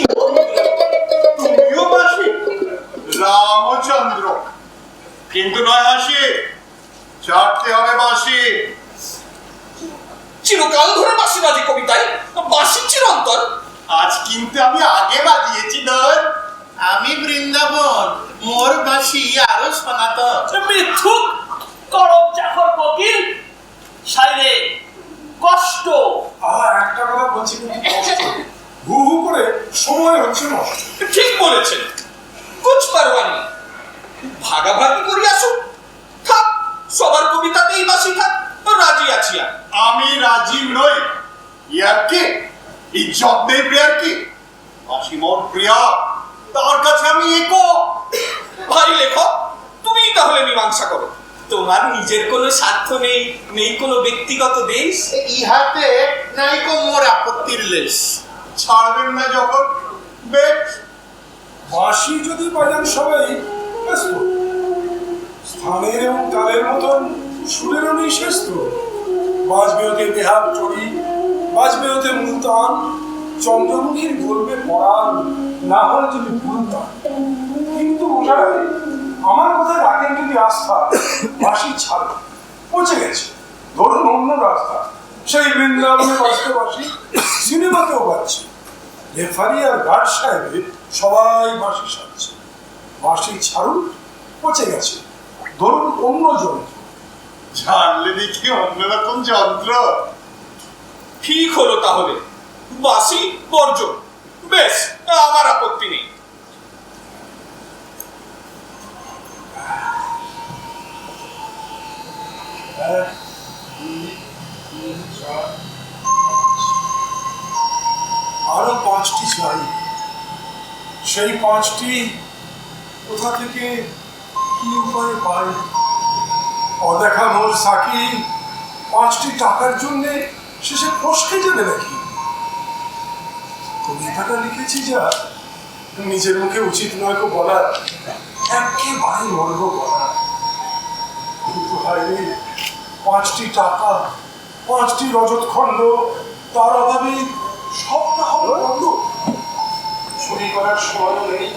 তুমিও বাঁশি? রামচন্দ্র, কিন্তু নয় হাসি, ছাড়তে হবে বাঁশি। চিরকাল ধরে বাঁশি বাজে কবিতায়, বাঁশি চিরন্তন। আজ কিন্তু আমি আগে বাজিয়েছি ধর। আমি বৃন্দাবন, মোর বাঁশি আরো সনাতন। মিথ্যুক করম চাকর কোকিল, সাইরে কষ্ট। একটা কথা বলছি কিন্তু কষ্ট। হু হু করে সময় হচ্ছে না। ঠিক বলেছেন, কুছ পারওয়ানি। ভাগাভাগি করি আসুন, থাক সবার কবিতাতেই বাঁশি থাক, রাজি আছি। আমি রাজি নই। ইয়ার কি ইজ্জত নেই প্রিয়ার কি? বাঁশি মোর প্রিয়া, তার কাছে আমি একো। ভাই লেখক, তুমিই তাহলে মীমাংসা করো। তোমার নিজের কোনো স্বার্থ নেই, নেই কোনো ব্যক্তিগত দেশ। ইহাতে নাই কো মোর আপত্তির লেশ। ছাড়বেন না যখন বেশ। বাঁশি যদি বাজান সবাই ব্যস্ত, স্থানের এবং কালের মতন সুরেরও নেই শেষ তো। বাজবে ওতে বেহাল চড়ি, বাজবে ওতে মুলতান। চন্দ্রমুখীর বলবে পরাণ, না হলে যদি ভুলতাম। কিন্তু ওটাই আমার কথায় রাখেন যদি আস্থা। বাঁশি ছাড়ো, পচে গেছে। ধরুন অন্য রাস্তা, সেই বৃন্দাবনে বাঁচতে বাঁশি সিনেমাতেও বাজছে। রেফারি আর গার্ড সাহেবের সবাই বাঁশি সাজছে। বাঁশি ছাড়ুন, পচে গেছে। ধরুন অন্য যন্ত্র। জানলে দেখি অন্যরকম যন্ত্র। ঠিক হলো তাহলে, বাঁশি বর্জন। বেশ, আমার আপত্তি নেই। আরো 5টি চাই। সেই 5টি কোথা থেকে কি উপায়ে পাই? অদেখা মোর সাকি 5টি টাকার জন্যে শেষে ফসকে যাবে নাকি? কবিতাটা লিখেছি যা নিজের মুখে উচিত নয় কো বলা, একেবারে মর্গ বলা। কিন্তু হায়রে, 5টি টাকা, 5টি রজত খণ্ড, তার অভাবে সবটা হবে বন্ধ। করার সময় নেই,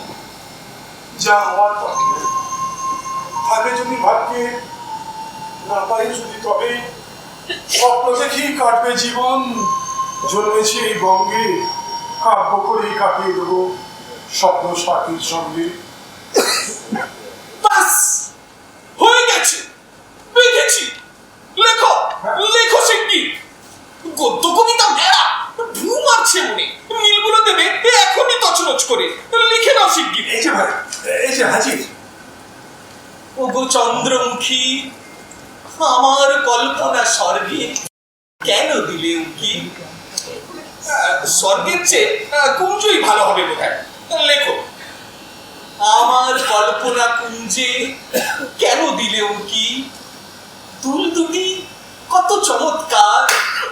যা হওয়ার থাকে যদি ভাগ্যে, না পাই যদি তবে স্বপ্ন দেখি কাটবে জীবন। জন্মেছি এই বঙ্গে, কাব্য করেই কাটিয়ে দেবো স্বপ্ন সাথীর সঙ্গে। বাস হয়ে গেছে, পেয়েছি। লেখো লেখো শিগগির। গদ্য কবিতা মেলা ভু মারছে মনে, মিলগুলো দেবে এখনই তছনছ করে। লিখে নাও শিগগির। এই যে ভাই, এই যে হাজির। ওগো চন্দ্রমুখী, আমার কল্পনা স্বর্গে কেন দিলে উকি? স্বর্গের চেয়ে কুঞ্জই ভালো হবে বোধহয়। লেখো, আমার কল্পনা কুঞ্জে কেন দিলে উকি? তুল দুটি কত চমৎকার।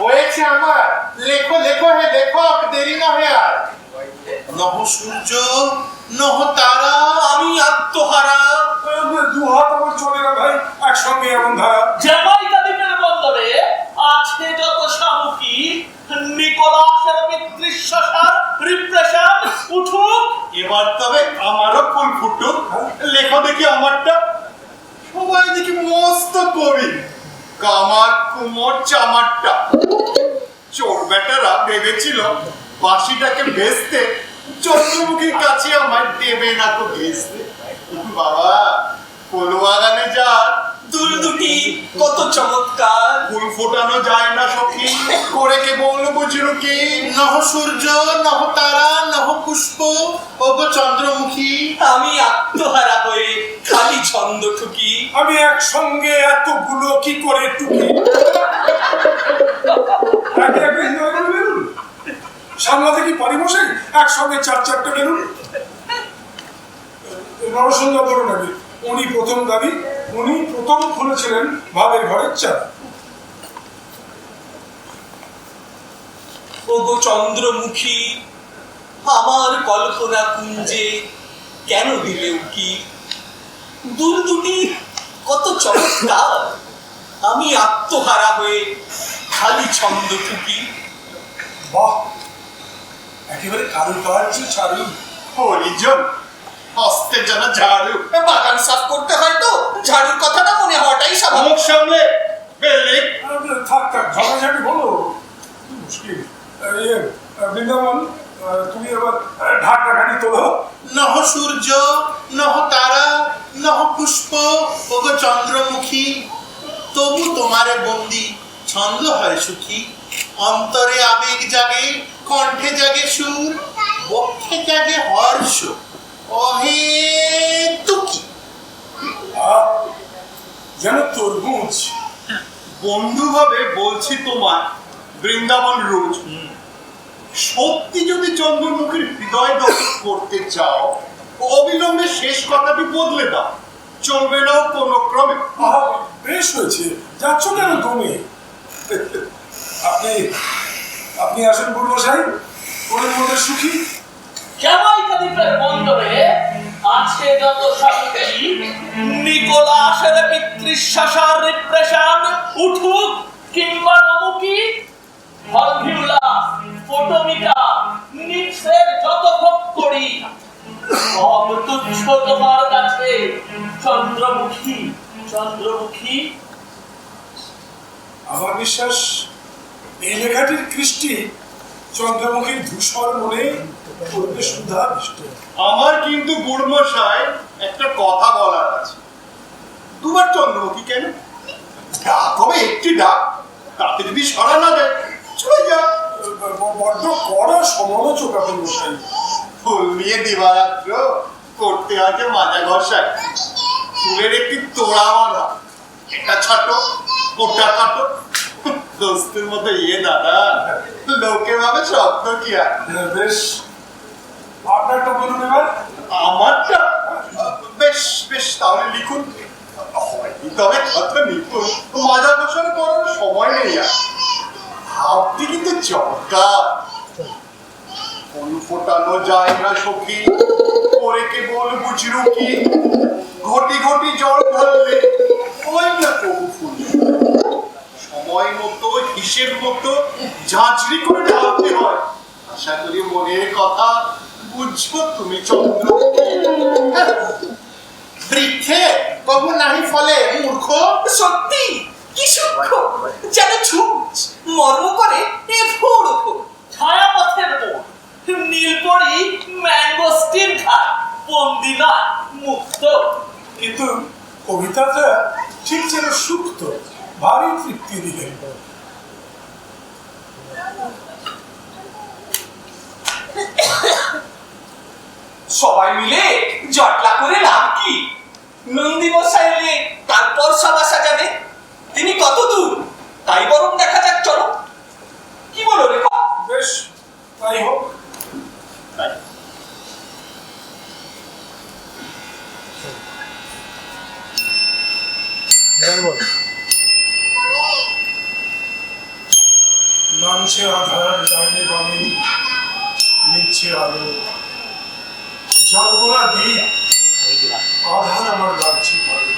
হয়েছে আমার, লেখো লেখো হে লেখক, দেরি নহে আর। নহ সূর্য নহ তারা, আমি আত্মহারা। দু হাত আমার চলে না ভাই, একসঙ্গে এমন ধারা। জ্যামাইকা দ্বীপের বন্দরে আছে যত শামুকি, নিকোলাসের পিতৃশ্বসার রিপ্রেশন উঠুক। এবার তবে আমারও ফুল ফুটুক। লেখো দেখি আমারটা। সবাই দেখি মস্ত কবি, কামার কুমোর চামারটা। চোর বেটারা ভেবেছিল বাঁশিটাকে ভেস্তে চন্দ্রমুখীর কাছে আমায় দেবে না তো ভেস্তে। বাবা, ফুলবাগানে যা দুল দুটি কত চমৎকার। ফুল ফোটানো যায় না সখী, করে কে বলবো বুঝলো কি? নহ সূর্য নহ তারা নহ পুষ্প, ওগো চন্দ্রমুখী। আমি আত্মহারা হয়ে খালি ছন্দ ঠুকি। আমি একসঙ্গে এতগুলো কি করে টুকি? সামলাতে কি পারি মশাই? একসঙ্গে চার চারটে বেলুন। নরসিংহ বলুন আগে, উনি প্রথম দাবি, উনি প্রথম খুলেছিলেন ভাবের ঘরের চার। ওগো চন্দ্রমুখী, আমার কল্পনা কুঞ্জে কেন দিলে উকি? দুল দুটি কত চমৎকার। আমি আত্মহারা হয়ে খালি ছন্দ ঠুকি। বাহ, একেবারে কারুকার্য ছাড়ু। হরিজন হস্তে যেন ঝাড়ু। বাগান সাফ করতে হয় তো ঝাড়ুর কথাটা মনে হওয়াটাই স্বাভাবিক। মুখ সামলে বেলে। থাক থাক, ঝগড়াঝাটি বলো, মুশকিল। বৃন্দাবন, তুমি এবার ঢাকঢাকানি তোলো। নহ সূর্য নহ তারা নহ পুষ্প, ওগো চন্দ্রমুখী। তবু তোমারে বন্দি ছন্দ হয় সুখী। অন্তরে আবেগ জাগে, কণ্ঠে জাগে সুর, বক্ষে জাগে হর্ষ অহেতুকি। যেন তরমুজ। বন্ধু ভাবে বলছি তোমার বৃন্দাবন রোজ, সত্যি যদি চন্দ্রমুখীর হৃদয় দখল করতে চাও, অবিলম্বে শেষ কথাটি বদলে দাও। চলবে না কোনো ক্রমে। বেশ হয়েছে, যাচ্ছ কেন তুমি? আপনি আপনি আসেন বুড়মশাই, ওর মধ্যে সুখী। জ্যামাইকা দ্বীপের বন্দরে আছে যত শামুকি, নিকোলাসের পিতৃশ্বসার রিপ্রেশন উঠুক কিংবা নামুকি। ভলভিউলাস, ফোটোমিকা, নিক্সের যত ভোগ করি, সব তুচ্ছ তোমার কাছে চন্দ্রমুখী। চন্দ্রমুখী, আমার বিশ্বাস এই লেখাটির কৃষ্টি চন্দ্রমুখীর ধূসর মনে করবে সুধা বৃষ্টি। আমার কিন্তু গুড়মশাই একটা কথা বলার আছে। দুবার চন্দ্রমুখী কেন? ডাক হবে একটি ডাক, তাতে যদি সাড়া না দেয় চলে যা। বড্ড কড়া সমালোচক আপনি মশাই। ফুল নিয়ে দিবারাত্র করতে আছে মাজা ঘষায়। ফুলের একটি তোড়া বাঁধা, এটা ছাটো ওটা কাটো। দোস্তের মতো ইয়ে দাদা, লোকে ভাবে শব্দ কি আর। বেশ, আপনারটা বলুন এবার। আমারটা বেশ বেশ, তাহলে লিখুন। তবে কথা নিপুণ, মাজা ঘষার করার সময় নেই আর। আপনি কিন্তু চমৎকার। ফুল ফোটানো যায় না সখী, করে কে বল বুঝলু কি? ঘটি ঘটি জল ঢাললে ওই না প্রভু ফুল। সময় মতো হিসেব মতো ঝাঁঝরি করে ঢালতে হয়। আশা করি মনের কথা বুঝবো তুমি চন্দ্র বৃক্ষে কবু নাহি ফলে মূর্খ। সত্যি কি সূক্ষ্ম, যেন ছুঁচ মর্ম করে এ ফোড় ছায়াপথের মোড়, নীলপরি ম্যাঙ্গোস্টিন ঘাট, বন্দি নয় মুক্ত। কিন্তু কবিতাটা ঠিক যেন সুপ্ত, ভারী তৃপ্তি দিলেন। সবাই মিলে জটলা করে লাভ কি? নন্দী মশাই এলে তারপর সভা সাজাবে। তিনি কত দূর তাই বরং দেখা যাক, চলো। কি বলো রেখা? বেশ, তাই হোক। নামছে আধার ডাইনে বামে, নিচ্ছে আলো, জ্বালবো না দ্বীপ, আধার আমার লাগছে ভালো।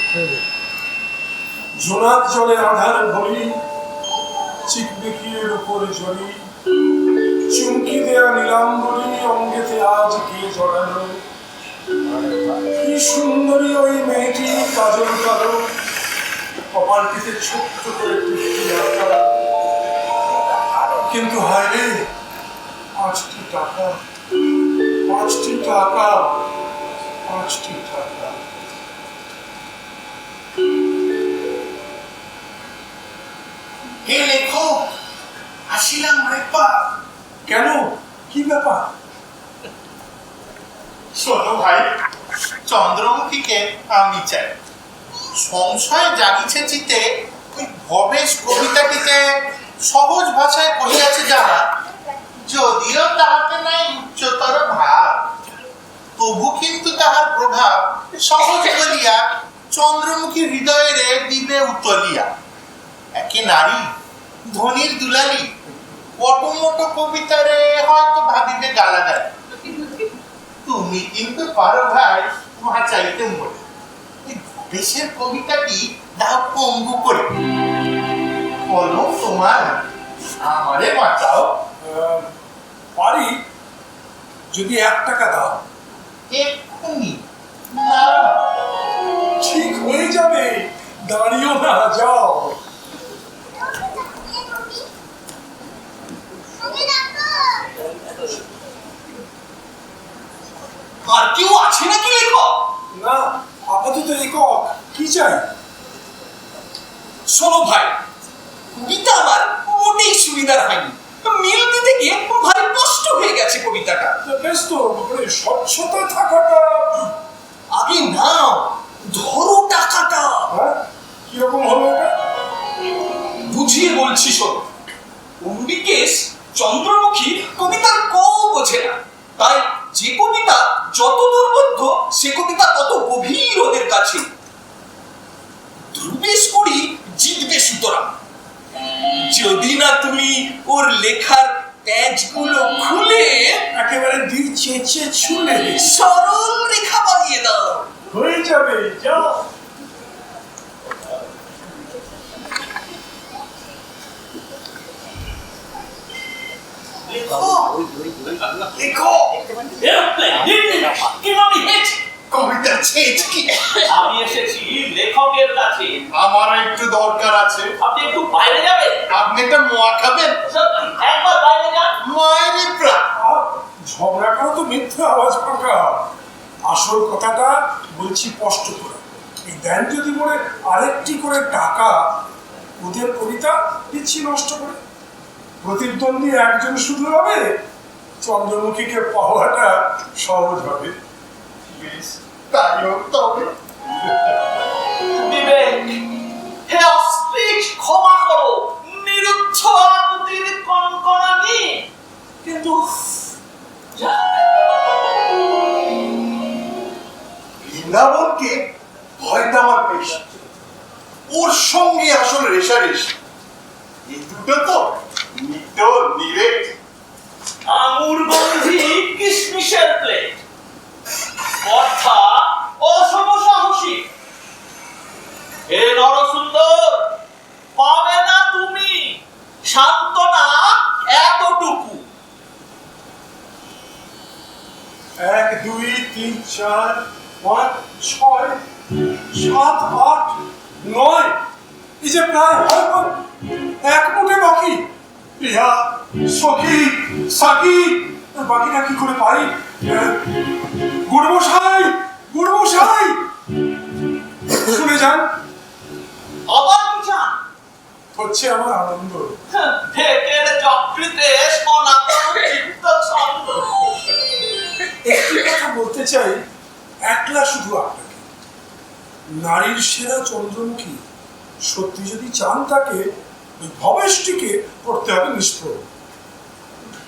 জোনাক জলে আধার ভরি, চিকমিকির উপরে জড়ি, চুমকি দেয়া নীলাম্বরী অঙ্গেতে আজ কে জড়ালো। কি সুন্দরী ওই মেয়েটি, কাজল কালো, কপালটিতে ছোট্ট করে টিকটি আঁকা। কিন্তু হায় রে, 5টি টাকা, 5টি টাকা, 5টি টাকা। হে লেখক, আসিলাম রেপা। কেন, কি ব্যাপার? শোনো ভাই, চন্দ্রমুখীকে আমি চাই। সংশয় জাগিছে চিতে, ওই ভবেশ কবিতাটিতে সহজ ভাষায় কহিয়াছে যাহা, যদিও তাহাতে নাই উচ্চতর ভাব, তবু কিন্তু তাহার প্রভাব সহজ করিয়া চন্দ্রমুখী হৃদয়ের দিবে উতলিয়া। একে নারী ধনির দুলালি, অটোমোটো কবিতারে হয়তো ভাবিবে গালা দেয়। তুমি কিন্তু পারো ভাই চাইতে মরে, দেশের কবিতাটি দাও পঙ্গু করে। বলো তোমার, আমারে বাঁচাও। পারি, যদি 1 টাকা দাও। এক্ষুনি না, ঠিক হয়ে যাবে, দাঁড়িও না, যাও। আর কেউ আছে নাকি লেখক? না, আপাতত একক। কি চাই? শোনো ভাই, কবিতা আমার মোটেই সুবিধার হয়নি। মিল দিতে গিয়ে ভারী কষ্ট হয়ে গেছে কবিতাটা। বেশ তো, স্বচ্ছতা থাকাটা। আগে নাও, ধরো টাকাটা। হ্যাঁ, কিরকম হলো এটা? বুঝিয়ে বলছি শোনো। অম্বিকেশ চন্দ্রমুখী কবিতার কও বোঝে না, তাই যে কবিতা যত দুর্বোধ্য সে কবিতা তত গভীর ওদের কাছে। ধ্রুবেশ করি জিতবে সুতরাং, যদি না তুমি ওর লেখার প্যাঁচগুলো খুলে একেবারে দিল চেঁচে ছুলে সরল রেখা বানিয়ে দাও। হয়ে যাবে, যাও। কবিতা ছেচ কি? আমি এসেছি লেখকের কাছে। আমার একটু দরকার আছে। আপনি একটু বাইরে যাবেন? আপনি একটা মোয়া খাবেন? একবার বাইরে যান। মায়ের প্রা ঝগড়া করো তো মিথ্যে আওয়াজ ফাঁকা। আসল কথাটা বলছি স্পষ্ট করে। এই দেন যদি বলে আরেকটি করে টাকা, ওদের কবিতা দিচ্ছি নষ্ট করে। প্রতিদ্বন্দ্বী একজন শুধু হবে, চন্দ্রমুখীকে পাওয়াটা সহজ হবে। বেশ, তাই হোক তবে। বিবেক, হে অস্ত্রিক, ক্ষমা করো নিরুচ্ছ আকুতির কনকনানি। কিন্তু বৃন্দাবনকে ভয়টা আমার বেশ, ওর সঙ্গে আসল রেশারেশ। এই দুটো তো নিত্য নিরেট। আঙুর গন্ধি কিশমিশের প্লেট, অর্থাৎ অশুভ সাহসী। হে নরসুন্দর, পাবে না তুমি সান্ত্বনা এতটুকু। 2, 3, 4, 5, 6, 7, 8, 9। এই যে প্রায় এক মুঠে বাকি। প্রিয়া, সখী, সাকি, বাকিটা কি করে পাই? গুড়মশাই, গুড়মশাই, শুনে যান। আবার কি চান? হচ্ছে আমার আনন্দ। পেটের চক্রিতে সনাতন চিত্ত ছন্দ। একটি কথা বলতে চাই, একলা শুধু আপনাকে। নারীর সেরা চন্দ্রমুখী সত্যি যদি চান তাকে, ওই ভবেশটিকে করতে হবে নিষ্প্রভ।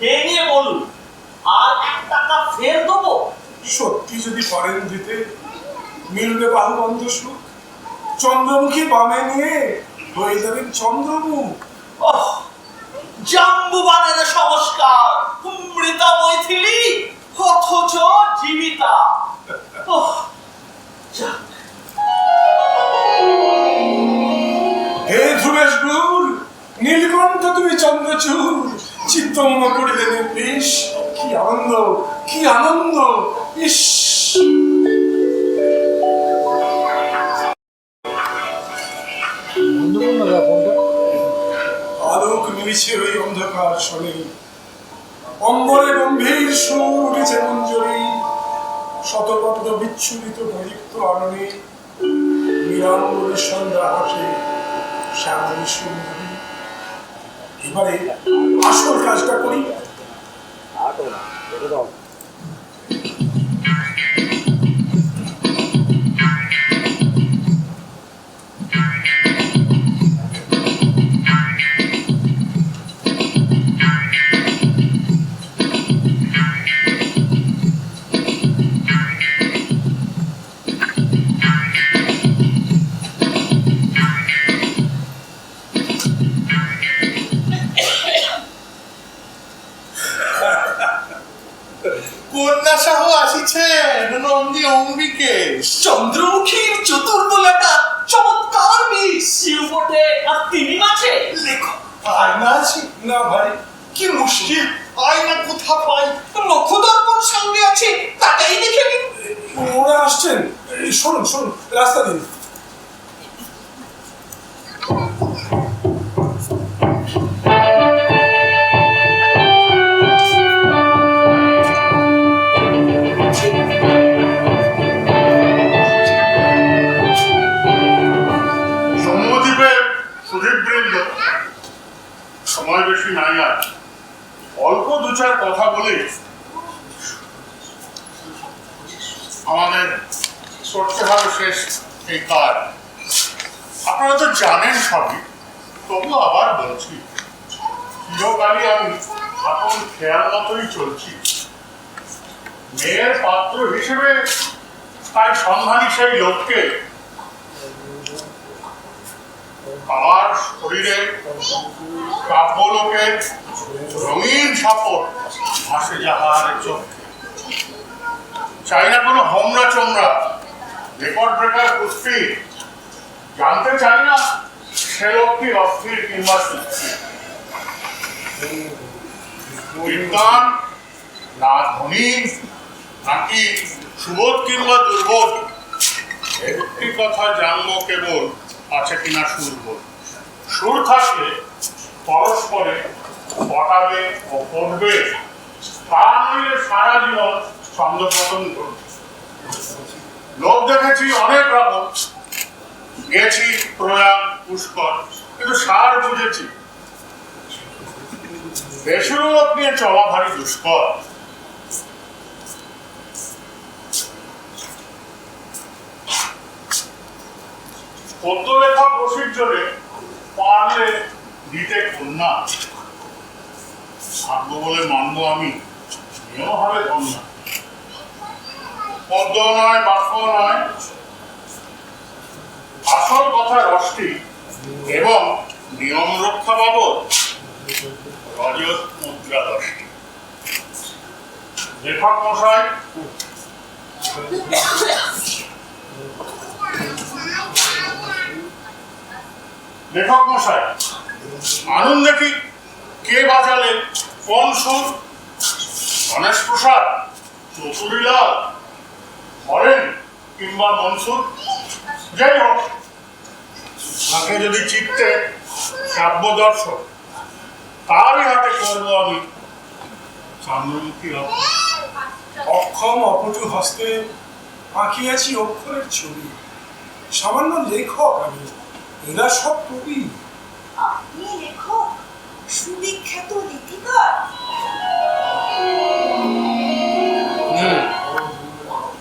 ভেঙে বলুন, আর 1 টাকা ফের দেবো। সত্যি যদি পারেন দিতে, মিলবে বাহুবন্ধ সুখ। চন্দ্রমুখী বামে নিয়ে হয়ে যাবেন চন্দ্রমুখ। ওহ, জাম্বুবানের সংস্কার, মৃতা মৈথিলী অথচ জীবিতা। ওহ, যাক। হে ধ্রুবেশ গুর, নীলকণ্ঠ তুমি চন্দ্রচূড়, চিত্তমন করিলে নির্বিষ। কি আনন্দ, কি আনন্দ! ইস, আলোক নিবিছে ওই অন্ধকার শনি, অম্বরে গম্ভীর সুর উঠেছে মঞ্জরি, শতপত্র বিচ্ছুরিত পরিক্ত আননে, নিরাম্বরী সন্ধ্যা হাসে শ্যামলী সুন্দরী। এবারে আসল কাজটা করি। কন্যা সাহ আসিছেন নন্দী অম্বিকে। চন্দ্রমুখীর চতুর্দলাটা চমৎকার বিষ। শিবটে আর তিনি মাঝে লেখো। আয়না আছে না ভাই, কি মুশকিল, আয়না কোথা পাই? মুখদর্পণ সঙ্গে আছে, তাকেই দেখে নিন। ওরা আসছেন। শুনুন শুনুন, রাস্তা দিন। জম্মুদ্বীপের সুধীরবৃন্দ, সময় বেশি নাই আর, অল্প 2-4 কথা বলে আমাদের করতে হবে শেষ এই কাজ। আপনারা তো জানেন সবই, তবু আবার বলছি, চিরকালই আমি আপন খেয়াল মতোই চলছি। মেয়ের পাত্র হিসেবে তাই সন্ধানী সেই লোককে আমার শরীরে কাব্যলোকের রঙিন সাপট ভাসে যাহার চোখ। চাই না কোনো হোমরা চোমরা রেকর্ড ব্রেকার কুস্তি, জানতে চাই না সে লোকটি অস্থির কিংবা সুস্থির। বিদ্বান না ধনী নাকি সুবোধ কিংবা দুর্বোধ, একটি কথা জানবো কেবল আছে কিনা সুরবোধ। সুর থাকলে পরস্পরে পটাবে ও পড়বে, তা নইলে সারা জীবন ছন্দপতন করবে। লোক দেখেছি অনেক রকম, গেছি প্রয়াগ পুষ্কর, কিন্তু সার বুঝেছি বেশিরও লোক নিয়ে চলা ভারী দুষ্কর। পদ্য লেখা প্রসিদ্ধরে পারলে দিতে কন্যা, ভাগ্য বলে মানব আমি, নিয়ম হবে কন্যা। পদ্য নয়, বাক্য নয়, আসল কথা রসটি এবং নিয়ম রক্ষা বাবদ রজত মুদ্রা 10টি। লেখক মশাই, লেখক মশাই আনুন দেখি কে বাজালেন কোন সুর? গণেশ প্রসাদ চতুরীলাল হরেন কিংবা মনসুর, যাই হোক, তাকে যদি চিত্তে কাব্য দর্শন, তারই হাতে করবো আমি সামনেমুখী হব। অক্ষম অপটু হস্তে আঁকিয়াছি অক্ষরের ছবি। সামান্য লেখক আমি, এরা সব কবি। আপনি লেখক, সুবিখ্যাত গীতিকার।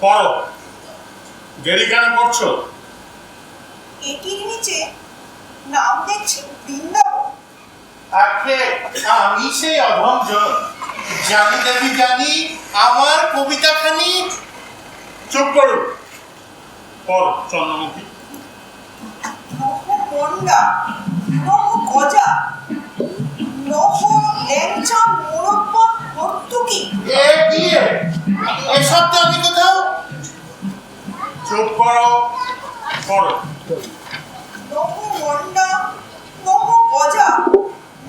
পড়ো, দেরি কেন করছো? এটির নিচে নাম দেখছি বৃন্দাবন। আখে আমি সেই অধমজন, জানি দেবী জানি আমার কবিতাখানি। চুপ করুন, পড়ো চন্দ্রমুখী। নহ গন্ডা, নহ গজা, নহ ল্যাংচা মোরব্বা ভর্তুকি। এ দিয়ে এসব তো আমি কোথাও। চুপ করো, পড়ো। নহ গন্ডা, নহ গজা,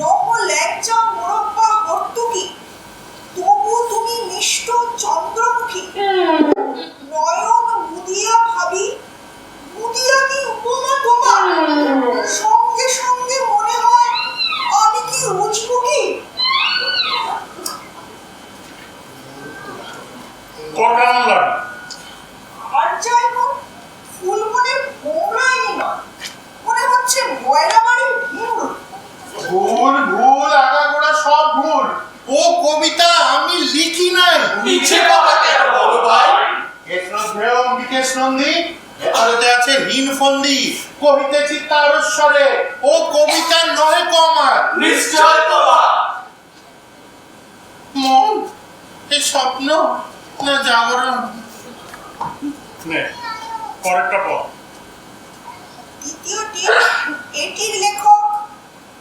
নহ ল্যাংচা মোরব্বা ভর্তুকি, তবু তুমি মিষ্ট চন্দ্রমুখী। নয়ন মুদিয়া ভাবি, মুদিয়া কি উপমা তোমার? সঙ্গে সঙ্গে মনে হয় আমি কি রুজমুখী। তোর কেমন লাগে? আর যাই হোক, ফুলমনের ভোমরাইনি নয়, মনে হচ্ছে ময়লা বাড়ির ভিড়। ভুল ভুল, আগাগোড়া সব ভুল। ও কবিতা আমি লিখি নাই। মিছে কথা কেন বলো ভাই? এ শ্রদ্ধেয় অম্বিকেশ নন্দী, এতে আছে হীন ফন্দি, কহিতেছি তারস্বরে, ও কবিতা নহে কমার। নিশ্চয় তোমার। মন এ স্বপ্ন না জাগরণ? নে পরেরটা পর। দ্বিতীয়টি, এটির লেখক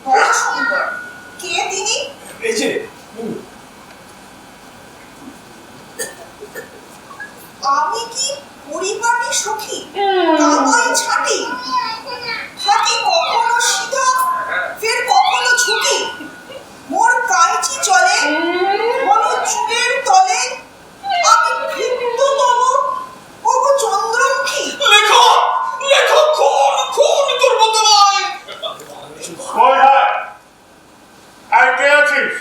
বড় সুন্দর। কে তিনি? এই যে আমি কি পরিপাটি সখী, কামাই ছাটি, থাকি কখনো সিধা, ফের কখনো ঝুঁকি। মোর কাইচি চলে ঘন চুলের তলে, আমি ভৃত্যতম ওগো চন্দ্রমুখী। লেখো লেখো, খুন খুন করবো তোমায়। কই হয়? আর কে আছিস?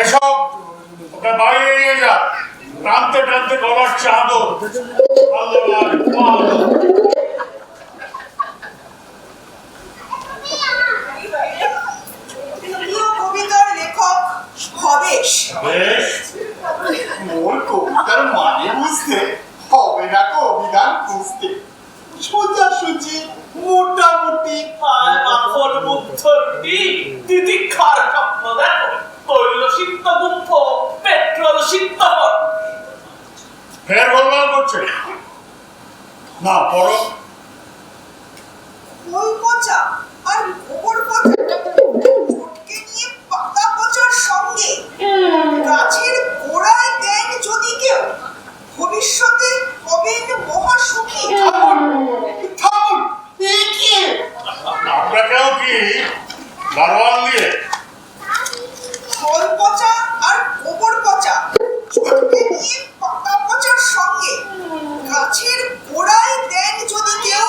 এসব ওকে বাইরে নিয়ে যা। টানতে টানতে গলার চাদর। তৃতীয় কবিতার লেখক ভবেশ। বেশ, মোর কবিতার মানে বুঝতে হবে না কবিগান বুঝতে। সোজাসুজি মোটামুটি পায় মাখন বুদ্ধি দিদি খার স্বপ্ন দেখো, তৈল সিদ্ধ গুম্ফ পেট্রোল সিদ্ধ। ফের গোলমাল করছে না। পড়ো। খোল পচা আর গোবর পচা ফটকে নিয়ে পাতা পচার সঙ্গে গাছের গোড়ায় দেন যদি কেউ, ভবিষ্যতে হবেন মহাসুখী। থামুন, এ কি? আপনাকেও কি দারোয়ান দিয়ে? খোল পচা আর গোবর পচা ফটকে নিয়ে পাতা পচার সঙ্গে গাছের গোড়ায় দেন যদি কেউ,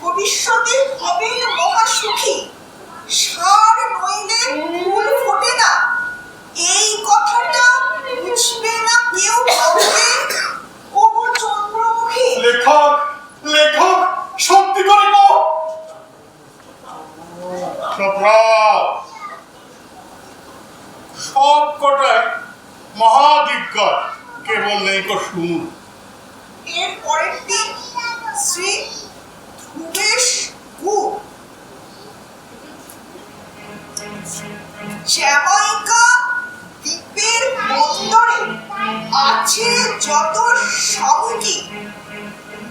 ভবিষ্যতে হবেন মহাসুখী। সার নইলে ফুল ফোটে না, এই কথাটা বুঝবে না কেউ ভাববে ওগো চন্দ্রমুখী। লেখক লেখক, সত্যি করে গো। সব কটাই মহাদিগ্গজ, কেবল নেই তো শুনুন। এর পরের দিন শ্রী ধ্রুবেশ গুহ, জ্যামাইকা দ্বীপের বন্দরে আছে যত সামুদ্রিক,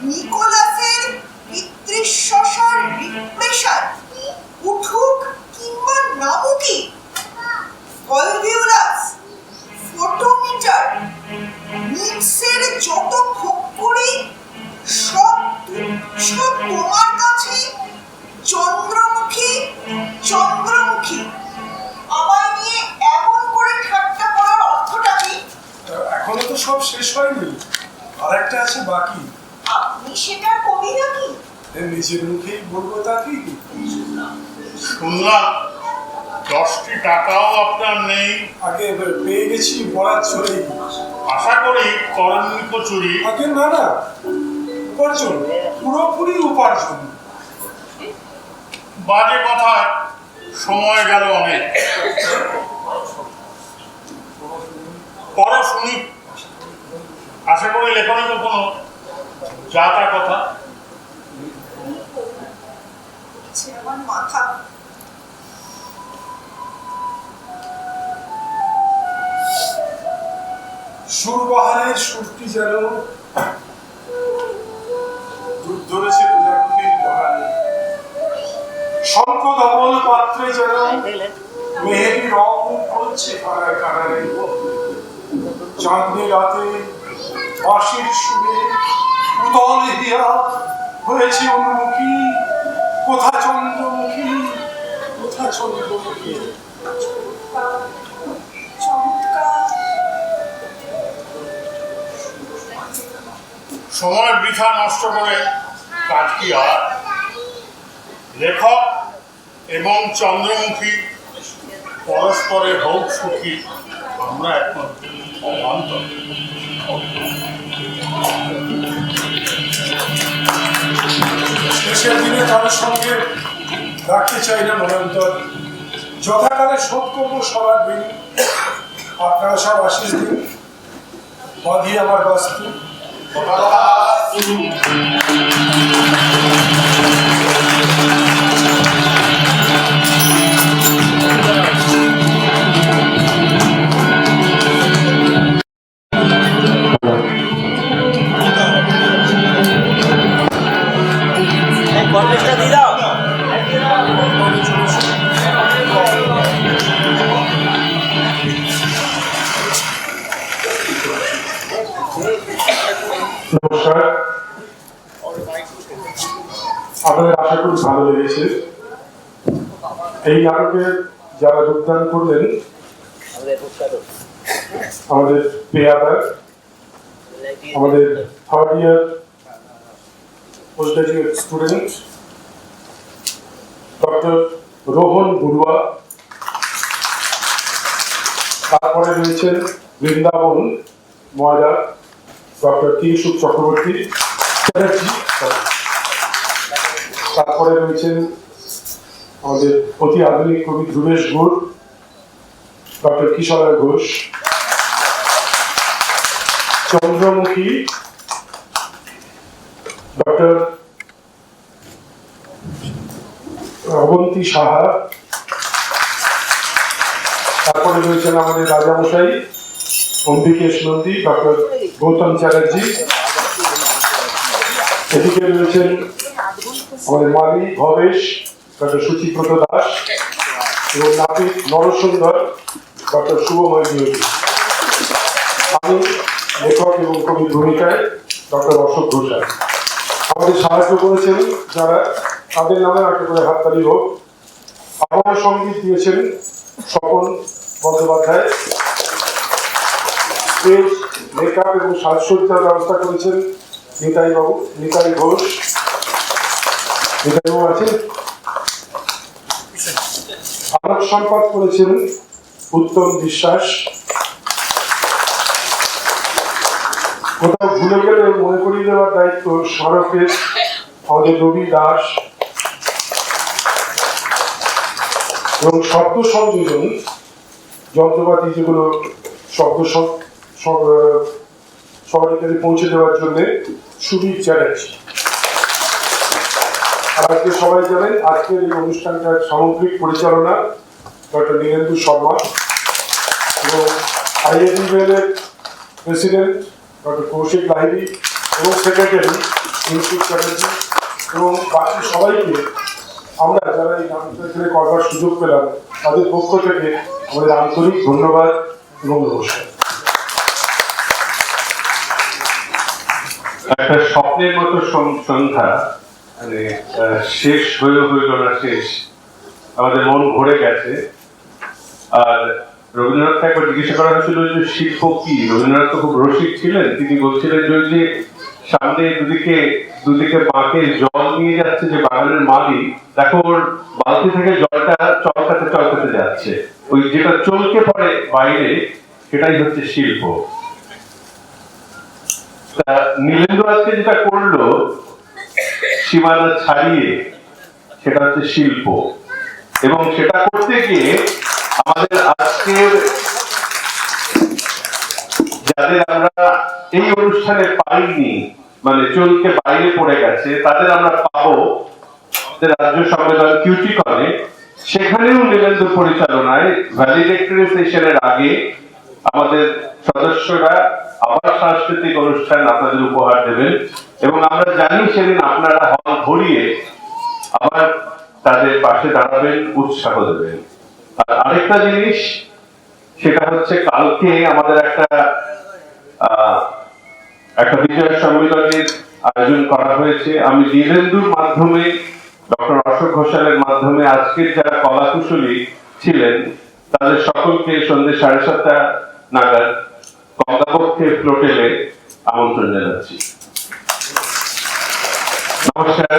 নিকোলাসের পিতৃশ্বসার রিপ্রেশন উঠুক কিংবা নামুকি, ভলভিউলাস ফটোমিটার নিক্সের যত ফক্করি সব সব তোমার কাছে চন্দ্রমুখী চন্দ্রমুখী। আমায় নিয়ে এমন করে ঠাট্টা করার অর্থটা কি? শেষ হয়নি, আর একটা আছে বাকি। আপনি সেটা কবি নাকি? নিজের মুখেই বলবো তা কি? শুনলাম 10টি টাকাও আপনার নেই। আগে পেয়ে গেছি বরাত চলেই। আশা করি করেননি কচুরি। আগে না না, উপার্জন, পুরোপুরি উপার্জন। বাজে কথায় সময় গেল অনেক। পড়ো শুনি। আশা করি লেখনে তো কোনো যা তা কথা। আমার মাথা সুরবাহারের সুরটি যেন দুধ ধরেছে প্রজাপতির বাগানে, শঙ্খ ধবল পাত্রে যেন মেহেরি রং করছে কারায় কারায়। চাঁদনি রাতে বাঁশির সুরে উদল হিয়া হয়েছে অনুমুখী। কোথা চন্দ্রমুখী, কোথা চন্দ্রমুখী। সময় বৃথা নষ্ট করে কাজ কি আর? লেখক এবং চন্দ্রমুখী পরস্পরে হোক সুখী, আমরা এখন অবান্তর। শেষের দিনে তাদের সঙ্গে রাখতে চাই না মনান্তর। যথাকালে শোধ করবো সবার দিন। আপনারা সব আশিস দিন, বাঁধি আমার বাস্তু। দিয়ে দাও। নমস্কার, আপনাদের আশা করি ভালো লেগেছে। এই নাটকে যারা যোগদান করলেন, আমাদের পেয়াদার, আমাদের third year post graduate student doctor Rohan Barua, তারপরে রয়েছেন বৃন্দাবন ময়দা ডক্টর কিংসুক চক্রবর্তী চ্যাটার্জি, তারপরে রয়েছেন আমাদের অতি আধুনিক কবি ধ্রুবেশ গুড়, ডক্টর কিশোর ঘোষ, চন্দ্রমুখী ডক্টর অবন্তী সাহা, তারপরে রয়েছেন আমাদের রাজামশাই অম্বিকেশ নন্দী, ডক্টর গৌতম চ্যাটার্জি, এদিকে রয়েছেন আমাদের মালি ভবেশ, ডক্টর সুচিব্রত দাস এবং নাপিত নরসুন্দর, ডক্টর শুভময় নিয়োগী। আমি লেখক এবং কবির ভূমিকায় ডক্টর অশোক ঘোষাল। আমাদের সাহায্য করেছেন যারা, তাদের নামে একটা করে হাততালি হোক। আমার সঙ্গীত দিয়েছেন স্বপন বন্দ্যোপাধ্যায়, স্টেজ মেকআপ এবং সাজসজ্জার ব্যবস্থা করেছেন নিতাই বাবু, নিতাই ঘোষ। নিতাই বাবু আছেন। আলোক সম্পাদ করেছেন উত্তম বিশ্বাস। কোথাও ভুলে গেলে মনে করিয়ে দেওয়ার দায়িত্ব স্মারকের আমাদের রবি দাস এবং শব্দ সংযোজন যন্ত্রপাতি যেগুলো শব্দ সবার কাছে পৌঁছে দেওয়ার জন্য সুদীপ চ্যাটার্জি। আর আজকে সবাই জানেন আজকের এই অনুষ্ঠানটার সামগ্রিক পরিচালনা ডক্টর নীলেন্দু শর্মা এবং আইএডিএল এর প্রেসিডেন্ট ডক্টর কৌশিক লাহিড়ী এবং সেক্রেটারি কিংসুক চ্যাটার্জি এবং বাকি সবাইকে আমরা যারা এই নাটকটা এখানে করবার সুযোগ পেলাম তাদের পক্ষ থেকে আমাদের আন্তরিক ধন্যবাদ এবং নমস্কার। একটা স্বপ্নের মতো সন্ধ্যা, মানে শেষ হইল না শেষ, আমাদের মন ভরে গেছে। আর রবীন্দ্রনাথকে একবার জিজ্ঞাসা করা হয়েছিল যে শিল্প কি। রবীন্দ্রনাথ তো খুব রসিক ছিলেন, তিনি বলছিলেন যে ওই যে সামনে দুদিকে বাঁকে জল নিয়ে যাচ্ছে যে বাগানের মালি, দেখো ওর বালতি থেকে জলটা চলকাতে যাচ্ছে, ওই যেটা চলকে পড়ে বাইরে সেটাই হচ্ছে শিল্প। তা নীলেন্দ্র আজকে যেটা করলো সীমানা ছাড়িয়ে, সেটা হচ্ছে শিল্প। এবং সেটা করতে গিয়ে আমাদের আজকের যাদের আমরা এই অনুষ্ঠানে পাইনি, মানে চলকে বাইরে পড়ে গেছে, তাদের আমরা পাবো রাজ্য সম্মেলন কিউটিকনে। সেখানেও নীলেন্দ্র পরিচালনায় ভ্যালিডেক্টরি সেশনের আগে আমাদের সদস্যরা আবার সাংস্কৃতিক অনুষ্ঠান আপনাদের উপহার দেবেন, এবং আমরা জানি সেদিন আপনারা হল ভরিয়ে আবার তাদের পাশে দাঁড়াবেন, উৎসাহ দেবেন। আর আরেকটা জিনিস, সেটা হচ্ছে কালকে আমাদের একটা বিজয় সম্মেলনের আয়োজন করা হয়েছে। আমি নীলেন্দুর মাধ্যমে, ডক্টর অশোক ঘোষালের মাধ্যমে আজকের যারা কলাকুশলী ছিলেন তাদের সকলকে সন্ধ্যে 7:30 নাগাদ কমলাপক্ষে ফ্লোটেলে আমন্ত্রণ জানাচ্ছি। নমস্কার।